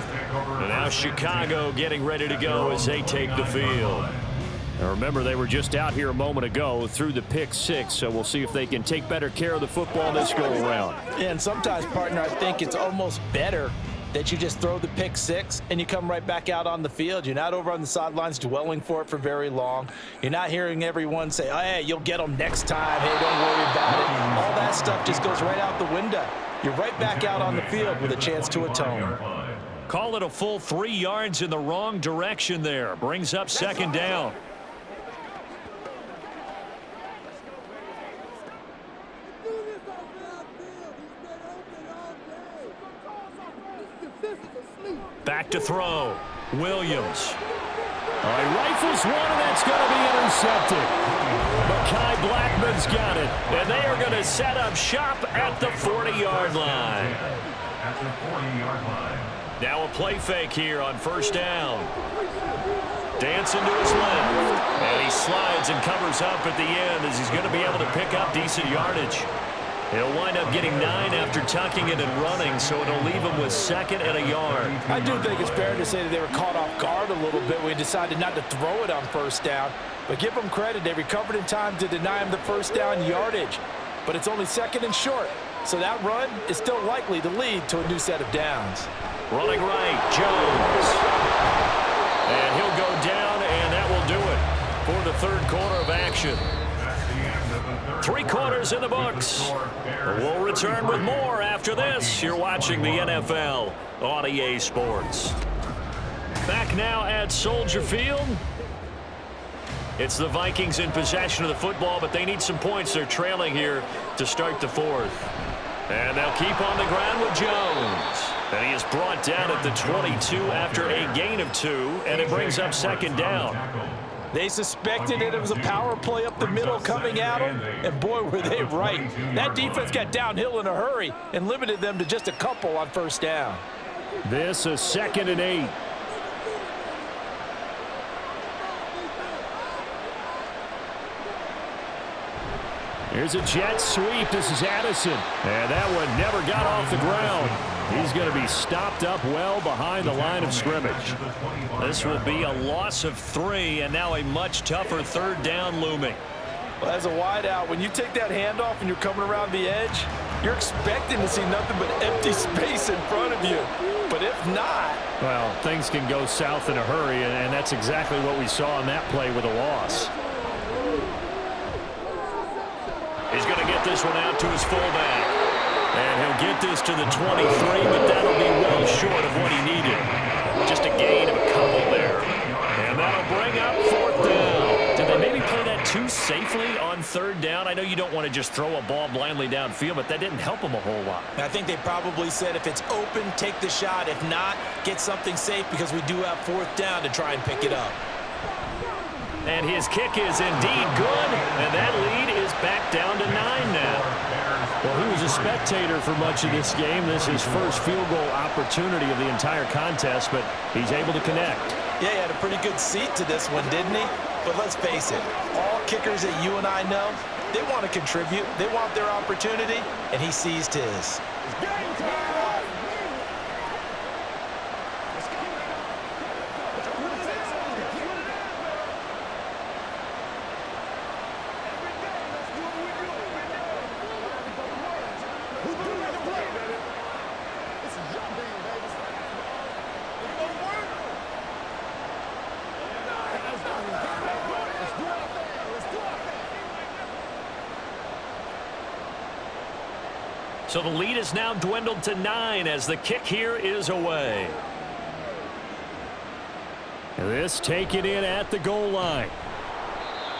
And now Chicago getting ready to go as they take the field. Now remember, they were just out here a moment ago through the pick 6, so we'll see if they can take better care of the football this go-around. And sometimes, partner, I think it's almost better that you just throw the pick six and you come right back out on the field. You're not over on the sidelines dwelling for it for very long. You're not hearing everyone say, oh, hey, you'll get them next time. Hey, don't worry about it. All that stuff just goes right out the window. You're right back out on the field with a chance to atone. Call it a full 3 yards in the wrong direction there. Brings up second down. Back to throw. Williams. He rifles one, and that's going to be intercepted. Mekhi Blackman's got it, and they are going to set up shop at the 40-yard line. At the 40-yard line. Now a play fake here on first down. Dancing to his left, and he slides and covers up at the end as he's going to be able to pick up decent yardage. He'll wind up getting 9 after tucking it and running, so it'll leave him with 2nd and a yard. I do think it's fair to say that they were caught off guard a little bit when he decided not to throw it on first down. But give them credit, they recovered in time to deny him the first down yardage. But it's only 2nd and short, so that run is still likely to lead to a new set of downs. Running right, Jones. And he'll go down, and that will do it for the third quarter of action. 3 quarters in the books. We'll return with more after this. You're watching the NFL on EA Sports. Back now at Soldier Field. It's the Vikings in possession of the football, but they need some points. They're trailing here to start the fourth. And they'll keep on the ground with Jones. And he is brought down at the 22 after a gain of 2, and it brings up second down. They suspected that it was a power play up the middle coming at them, and boy, were they right. That defense got downhill in a hurry and limited them to just a couple on first down. This is 2nd and 8. Here's a jet sweep. This is Addison. And that one never got off the ground. He's going to be stopped up well behind the line of scrimmage. This will be a loss of 3, and now a much tougher third down looming. Well, as a wideout, when you take that handoff and you're coming around the edge, you're expecting to see nothing but empty space in front of you. But if not... well, things can go south in a hurry, and that's exactly what we saw on that play with a loss. He's going to get this one out to his fullback. And he'll get this to the 23, but that'll be well short of what he needed. Just a gain of a couple there. And that'll bring up 4th down. Did they maybe play that too safely on 3rd down? I know you don't want to just throw a ball blindly downfield, but that didn't help them a whole lot. I think they probably said if it's open, take the shot. If not, get something safe because we do have 4th down to try and pick it up. And his kick is indeed good, and that lead is back down to 9 now. Well, he was a spectator for much of this game. This is his first field goal opportunity of the entire contest, but he's able to connect. Yeah, he had a pretty good seat to this one, didn't he? But let's face it, all kickers that you and I know, they want to contribute. They want their opportunity, and he seized his. So the lead is now dwindled to 9 as the kick here is away. This taken in at the goal line.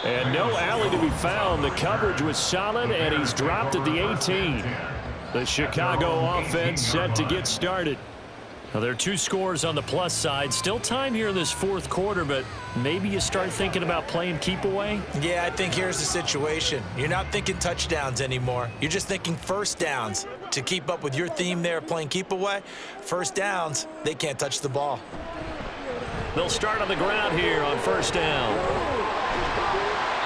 And no alley to be found. The coverage was solid, and he's dropped at the 18. The Chicago offense set to get started. Now, there are 2 scores on the plus side. Still time here in this 4th quarter, but maybe you start thinking about playing keep away? Yeah, I think here's the situation. You're not thinking touchdowns anymore. You're just thinking first downs. To keep up with your theme there, playing keep away, first downs, they can't touch the ball. They'll start on the ground here on first down.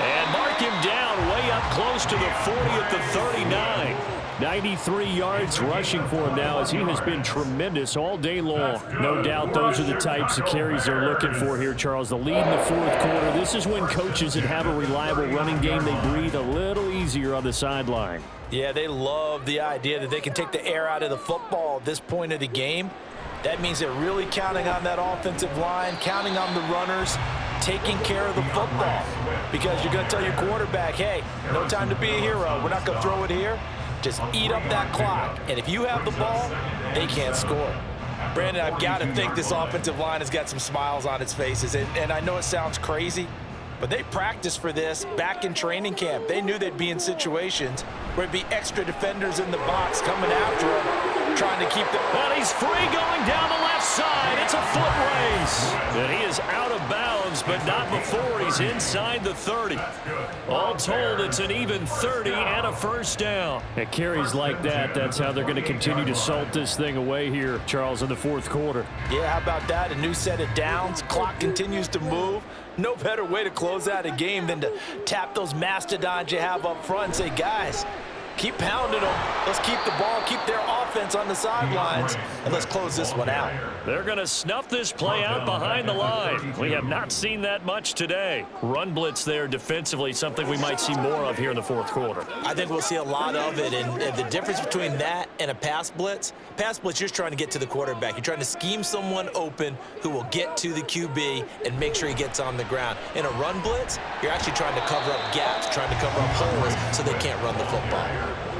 And mark him down way up close to the 40 at the 39. 93 yards rushing for him now as he has been tremendous all day long. No doubt those are the types of carries they're looking for here, Charles. The lead in the 4th quarter. This is when coaches that have a reliable running game, they breathe a little easier on the sideline. Yeah, they love the idea that they can take the air out of the football at this point of the game. That means they're really counting on that offensive line, counting on the runners, taking care of the football. Because you're going to tell your quarterback, hey, no time to be a hero. We're not going to throw it here. Just eat up that clock. And if you have the ball, they can't score. Brandon, I've got to think this offensive line has got some smiles on its faces. And I know it sounds crazy, but they practiced for this back in training camp. They knew they'd be in situations where it'd be extra defenders in the box coming after them, trying to keep the... And he's free going down the left side. It's a foot race. And he is out of bounds, but not before he's inside the 30. All told, it's an even 30 and a first down. At carries like that, that's how they're going to continue to salt this thing away here, Charles, in the fourth quarter. Yeah, how about that? A new set of downs. Clock continues to move. No better way to close out a game than to tap those mastodons you have up front and say, guys, keep pounding them. Let's keep the ball, keep their offense on the sidelines, and let's close this one out. They're going to snuff this play out behind the line. We have not seen that much today. Run blitz there defensively, something we might see more of here in the fourth quarter. I think we'll see a lot of it, and the difference between that and a pass blitz, you're just trying to get to the quarterback. You're trying to scheme someone open who will get to the QB and make sure he gets on the ground. In a run blitz, you're actually trying to cover up gaps, trying to cover up holes so they can't run the football.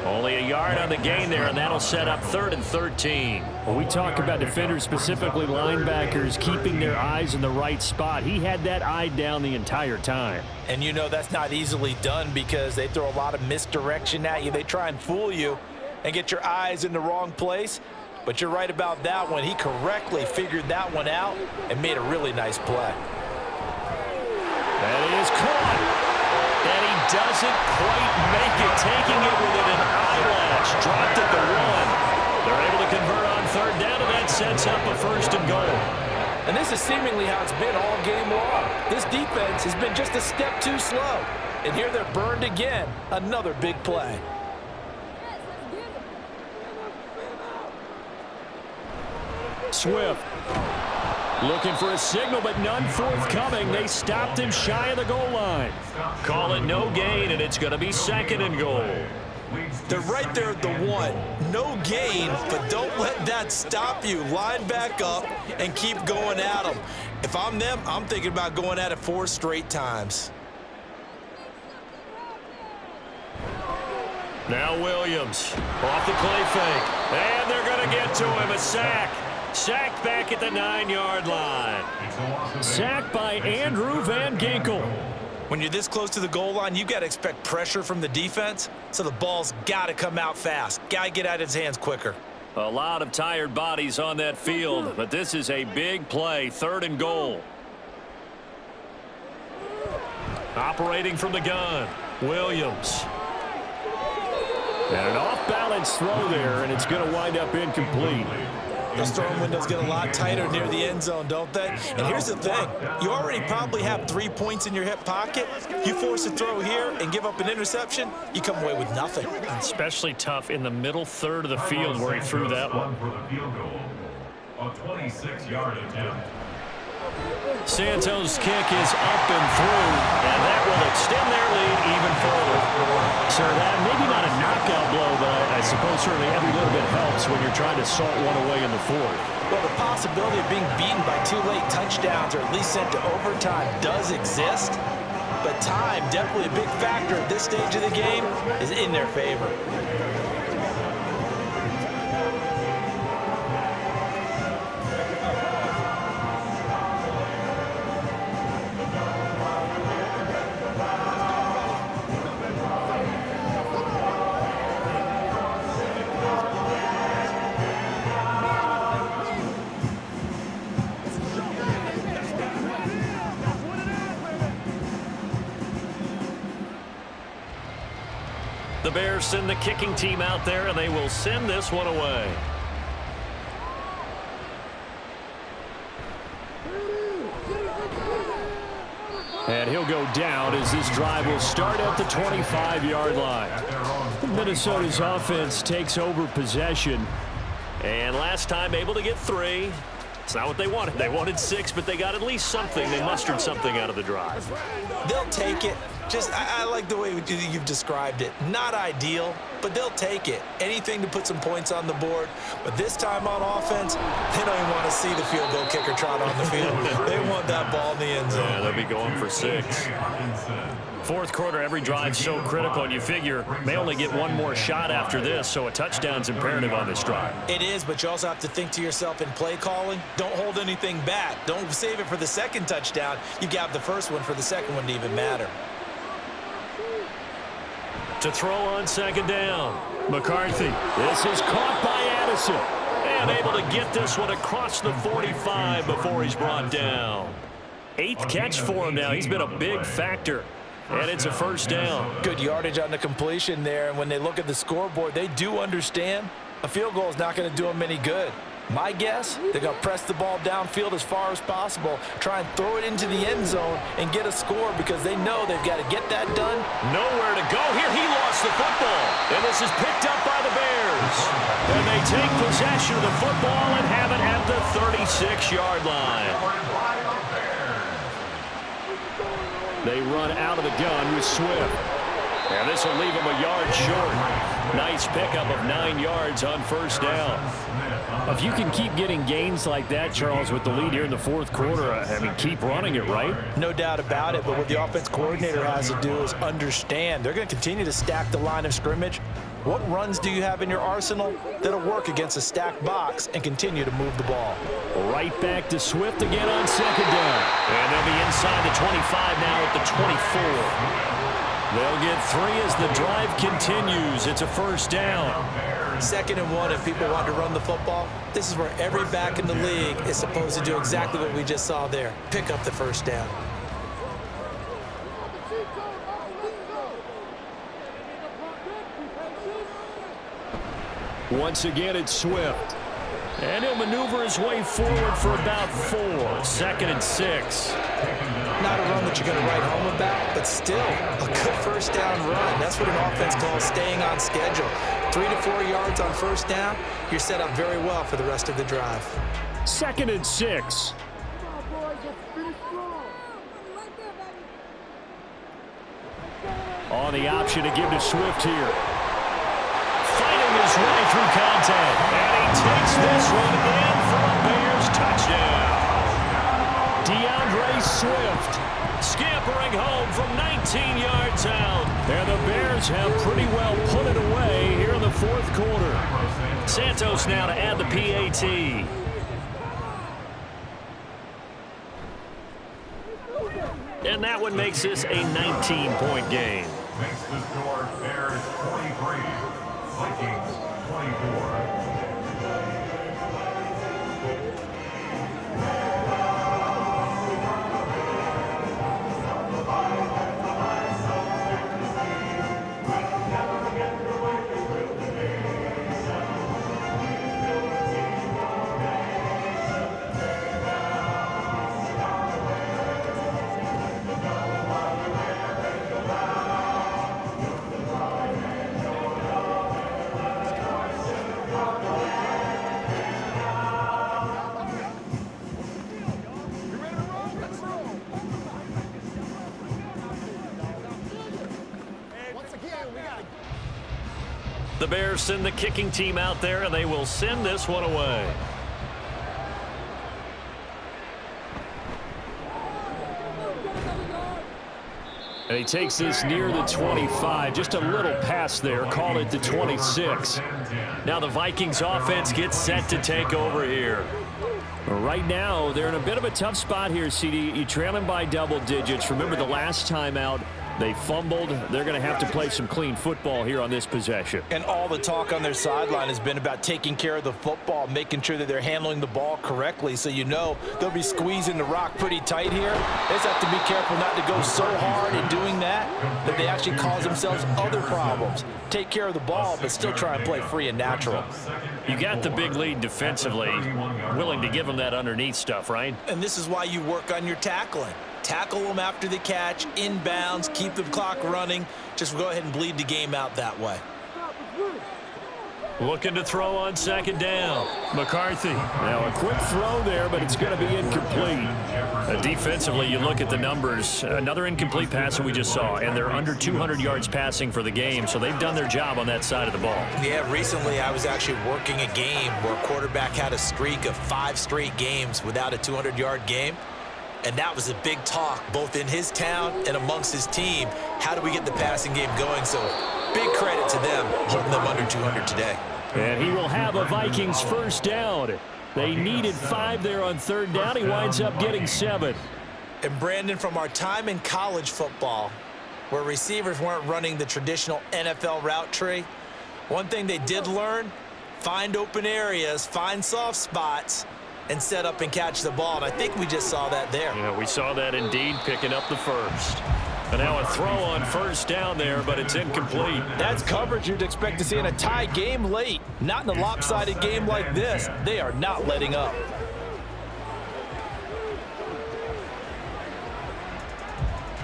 Only a yard on the gain there, and that'll set up 3rd and 13. When we talk about defenders, specifically linebackers, keeping their eyes in the right spot, he had that eye down the entire time. And you know that's not easily done because they throw a lot of misdirection at you. They try and fool you and get your eyes in the wrong place. But you're right about that one. He correctly figured that one out and made a really nice play. That is caught. And he doesn't quite make it, taking it within an eyelash. Dropped at the 1. They're able to convert on 3rd down, and that sets up a 1st and goal. And this is seemingly how it's been all game long. This defense has been just a step too slow. And here they're burned again. Another big play. Swift looking for a signal, but none forthcoming. They stopped him shy of the goal line. Call it no gain, and it's going to be 2nd and goal. They're right there at the 1. No gain, but don't let that stop you. Line back up and keep going at them. If I'm them, I'm thinking about going at it 4 straight times. Now Williams off the play fake, and they're going to get to him. A sack. Sacked back at the 9-yard line. Sacked by Andrew Van Ginkel. When you're this close to the goal line, you got to expect pressure from the defense, so the ball's got to come out fast. Got to get out of his hands quicker. A lot of tired bodies on that field, but this is a big play. 3rd and goal. Operating from the gun, Williams. And an off-balance throw there, and it's going to wind up incomplete. Those throwing windows get a lot tighter near the end zone, don't they? And here's the thing. You already probably have 3 points in your hip pocket. You force a throw here and give up an interception, you come away with nothing. Especially tough in the middle 3rd of the field where he threw that one. For the field goal, a 26-yard attempt. Santos' kick is up and through, and that will extend their lead even further. Sir, that maybe not a knockout blow, but I suppose certainly every little bit helps when you're trying to salt one away in the 4th. Well, the possibility of being beaten by 2 late touchdowns or at least sent to overtime does exist, but time, definitely a big factor at this stage of the game, is in their favor. The Bears send the kicking team out there, and they will send this one away. And he'll go down as this drive will start at the 25-yard line. Minnesota's offense takes over possession. And last time able to get 3. It's not what they wanted. They wanted 6, but they got at least something. They mustered something out of the drive. They'll take it. I like the way you've described it. Not ideal, but they'll take it. Anything to put some points on the board. But this time on offense, they don't even want to see the field goal kicker trot on the field. They want that ball in the end zone. Yeah, they'll be going for 6. Fourth quarter, every drive's so critical, and you figure may only get one more shot after this, so a touchdown's imperative on this drive. It is, but you also have to think to yourself in play calling, don't hold anything back. Don't save it for the second touchdown. You got the first one for the second one to even matter. To throw on second down, McCarthy. This is caught by Addison. And able to get this one across the 45 before he's brought down. 8th catch for him now. He's been a big factor. And it's a first down. Good yardage on the completion there. And when they look at the scoreboard, they do understand a field goal is not going to do them any good. My guess, they're going to press the ball downfield as far as possible, try and throw it into the end zone and get a score because they know they've got to get that done. Nowhere to go here. He lost the football. And this is picked up by the Bears. And they take possession of the football and have it at the 36-yard line. They run out of the gun with Swift. And this will leave him a yard short. Nice pickup of 9 yards on first down. If you can keep getting gains like that, Charles, with the lead here in the fourth quarter, I mean, keep running it, right? No doubt about it, but what the offense coordinator has to do is understand. They're going to continue to stack the line of scrimmage. What runs do you have in your arsenal that'll work against a stacked box and continue to move the ball? Right back to Swift again on second down. And they'll be inside the 25 now at the 24. They'll get 3 as the drive continues. It's a first down. 2nd and 1, if people want to run the football, this is where every back in the league is supposed to do exactly what we just saw there. Pick up the first down. Once again, it's Swift. And he'll maneuver his way forward for about 4. 2nd and 6. Not a run that you're going to write home about, but still a good first down run. That's what an offense calls staying on schedule. 3 to 4 yards on first down, you're set up very well for the rest of the drive. 2nd and 6. On the option to give to Swift here. Fighting his way through contact. And he takes this one in for a Bears touchdown. DeAndre Swift scampering home from 19 yards out. And the Bears have pretty well put it away here in the fourth quarter. Santos now to add the PAT. And that one makes this a 19-point game. Makes the score Bears 23, Vikings 24. The Bears send the kicking team out there, and they will send this one away. And he takes this near the 25. Just a little pass there. Called it the 26. Now the Vikings offense gets set to take over here. Right now, they're in a bit of a tough spot here, CD. You trail them by double digits. Remember the last time out, they fumbled. They're going to have to play some clean football here on this possession. And all the talk on their sideline has been about taking care of the football, making sure that they're handling the ball correctly. So you know they'll be squeezing the rock pretty tight here. They just have to be careful not to go so hard in doing that they actually cause themselves other problems. Take care of the ball, but still try and play free and natural. You got the big lead defensively, willing to give them that underneath stuff, right? And this is why you work on your tackling. Tackle them after the catch, inbounds, keep the clock running. Just go ahead and bleed the game out that way. Looking to throw on second down. McCarthy. Now a quick throw there, but it's going to be incomplete. Defensively, you look at the numbers. Another incomplete pass that we just saw, and they're under 200 yards passing for the game, so they've done their job on that side of the ball. Yeah, recently I was actually working a game where a quarterback had a streak of 5 straight games without a 200-yard game. And that was a big talk, both in his town and amongst his team. How do we get the passing game going? So big credit to them, holding them under 200 today. And he will have a Vikings first down. They needed 5 there on third down. He winds up getting 7. And Brandon, from our time in college football, where receivers weren't running the traditional NFL route tree, one thing they did learn, find open areas, find soft spots, and set up and catch the ball. And I think we just saw that there. Yeah, we saw that indeed, picking up the first. And now a throw on first down there, but it's incomplete. That's coverage you'd expect to see in a tie game late. Not in a lopsided game like this. They are not letting up.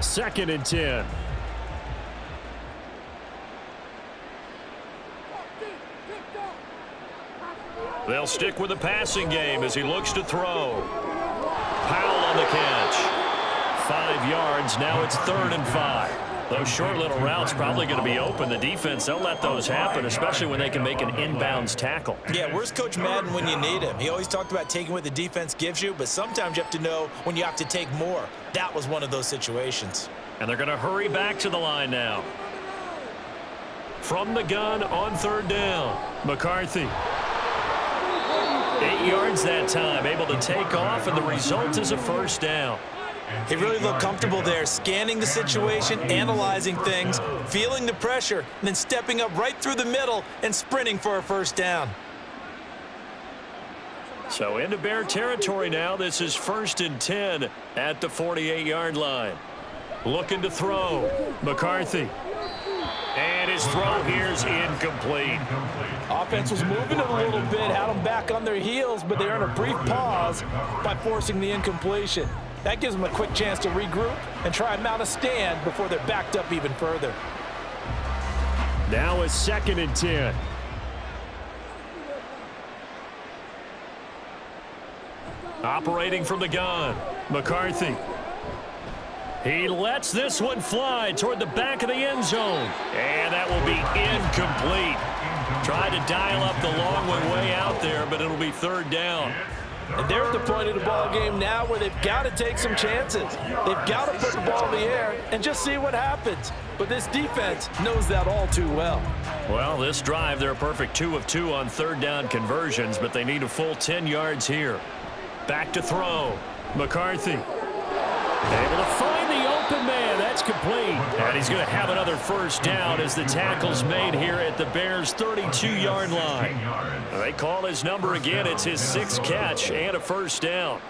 Second and 10. They'll stick with the passing game as he looks to throw. Powell on the catch. 5 yards. Now it's 3rd and 5. Those short little routes probably going to be open. The defense, they'll let those happen, especially when they can make an inbounds tackle. Yeah, where's Coach Madden when you need him? He always talked about taking what the defense gives you, but sometimes you have to know when you have to take more. That was one of those situations. And they're going to hurry back to the line now. From the gun on 3rd down. McCarthy. 8 yards that time, able to take off, and the result is a first down. He really looked comfortable there, scanning the situation, analyzing things, feeling the pressure, and then stepping up right through the middle and sprinting for a first down. So into Bear territory now. This is 1st and 10 at the 48-yard line. Looking to throw. McCarthy. And his throw here is incomplete. Offense was moving it a little bit, had them back on their heels, but they earned a brief pause by forcing the incompletion. That gives them a quick chance to regroup and try and mount a stand before they're backed up even further. Now it's 2nd and 10. Operating from the gun. McCarthy. He lets this one fly toward the back of the end zone. And that will be incomplete. Tried to dial up the long one way out there, but it'll be 3rd down. And they're at the point of the ball game now where they've got to take some chances. They've got to put the ball in the air and just see what happens. But this defense knows that all too well. Well, this drive, they're a perfect 2 of 2 on 3rd down conversions, but they need a full 10 yards here. Back to throw. McCarthy. Able to find the open man. That's complete. And he's going to have another first down as the tackle's made here at the Bears' 32-yard line. They call his number again. It's his 6th catch and a first down.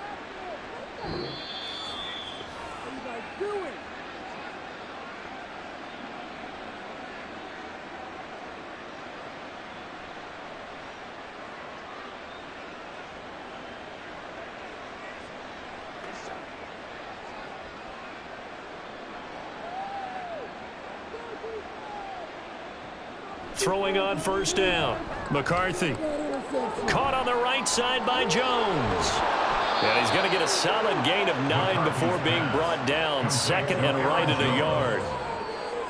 Throwing on first down. McCarthy. Caught on the right side by Jones. And he's going to get a solid gain of 9 before being brought down. 2nd and right at a yard.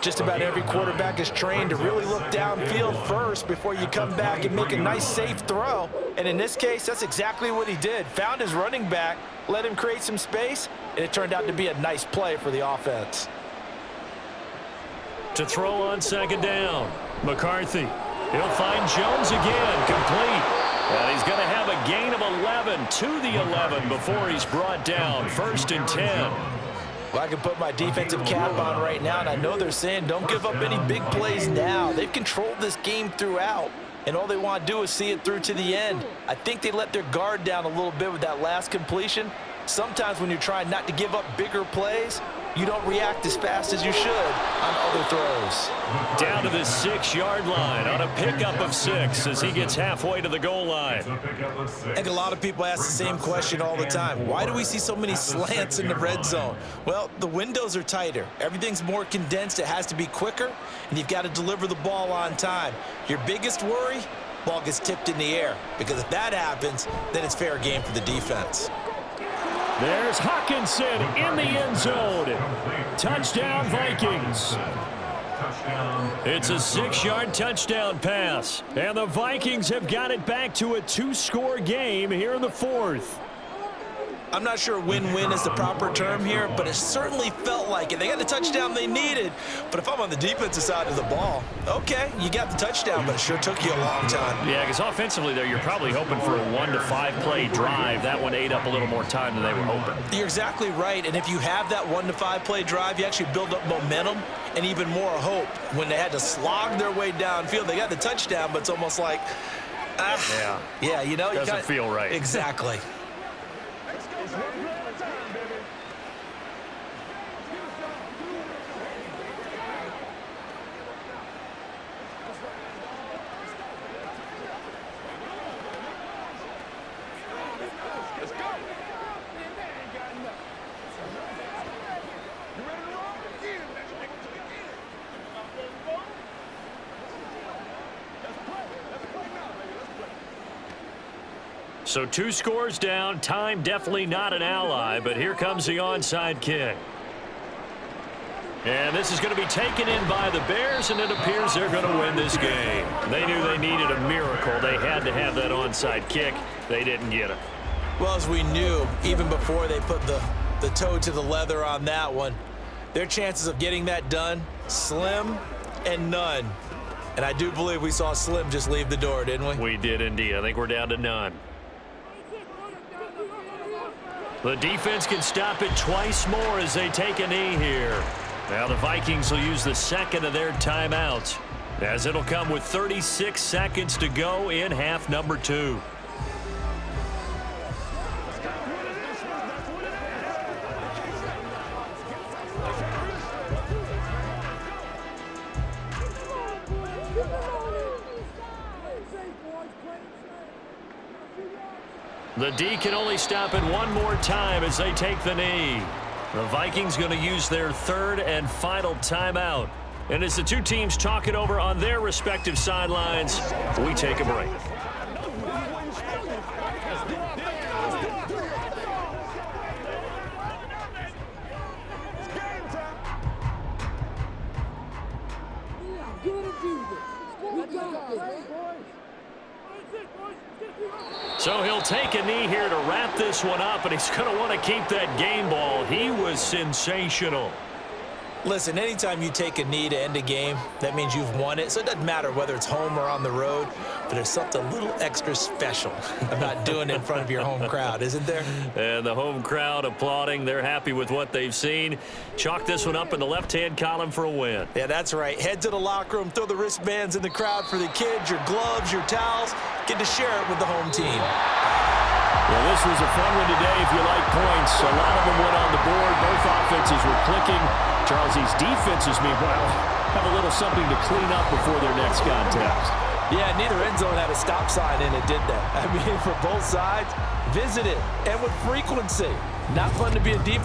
Just about every quarterback is trained to really look downfield first before you come back and make a nice, safe throw. And in this case, that's exactly what he did. Found his running back, let him create some space, and it turned out to be a nice play for the offense. To throw on 2nd down. McCarthy. He'll find Jones again. Complete. And he's going to have a gain of 11 to the 11 before he's brought down. 1st and 10. Well, I can put my defensive cap on right now, and I know they're saying don't give up any big plays now. They've controlled this game throughout, and all they want to do is see it through to the end. I think they let their guard down a little bit with that last completion. Sometimes when you're trying not to give up bigger plays, you don't react as fast as you should on other throws. Down to the 6-yard line on a pickup of 6 as he gets halfway to the goal line. I think a lot of people ask the same question all the time. Why do we see so many slants in the red zone? Well, the windows are tighter. Everything's more condensed. It has to be quicker, and you've got to deliver the ball on time. Your biggest worry? ball gets tipped in the air. Because if that happens, then it's fair game for the defense. There's Hawkinson in the end zone. Touchdown, Vikings. It's a 6-yard touchdown pass. And the Vikings have got it back to a 2-score game here in the 4th. I'm not sure win-win is the proper term here, but it certainly felt like it. They got the touchdown they needed, but if I'm on the defensive side of the ball, okay, you got the touchdown, but it sure took you a long time. Yeah, because offensively there, you're probably hoping for a 1 to 5 play drive. That one ate up a little more time than they were hoping. You're exactly right, and if you have that 1 to 5 play drive, you actually build up momentum and even more hope. When they had to slog their way downfield, they got the touchdown, but it's almost like, yeah, you know, doesn't feel right. Exactly. So 2 scores down. Time definitely not an ally, but here comes the onside kick. And this is going to be taken in by the Bears, and it appears they're going to win this game. They knew they needed a miracle. They had to have that onside kick. They didn't get it. Well, as we knew, even before they put the toe to the leather on that one, their chances of getting that done, slim and none. And I do believe we saw Slim just leave the door, didn't we? We did indeed. I think we're down to none. The defense can stop it twice more as they take a knee here. Now the Vikings will use the second of their timeouts, as it'll come with 36 seconds to go in half number 2. The D can only stop it one more time as they take the knee. The Vikings going to use their 3rd and final timeout. And as the two teams talk it over on their respective sidelines, we take a break. So he'll take a knee here to wrap this one up, and he's going to want to keep that game ball. He was sensational. Listen, anytime you take a knee to end a game, that means you've won it. So it doesn't matter whether it's home or on the road, but there's something a little extra special about doing it in front of your home crowd, isn't there? And the home crowd applauding. They're happy with what they've seen. Chalk this one up in the left-hand column for a win. Yeah, that's right. Head to the locker room, throw the wristbands in the crowd for the kids, your gloves, your towels. Get to share it with the home team. Well, this was a fun one today if you like points. A lot of them went on the board. Both offenses were clicking. Charles's defenses, meanwhile, have a little something to clean up before their next contest. Yeah, neither end zone had a stop sign in it, did they? I mean, for both sides, visit it, and with frequency. Not fun to be a defense.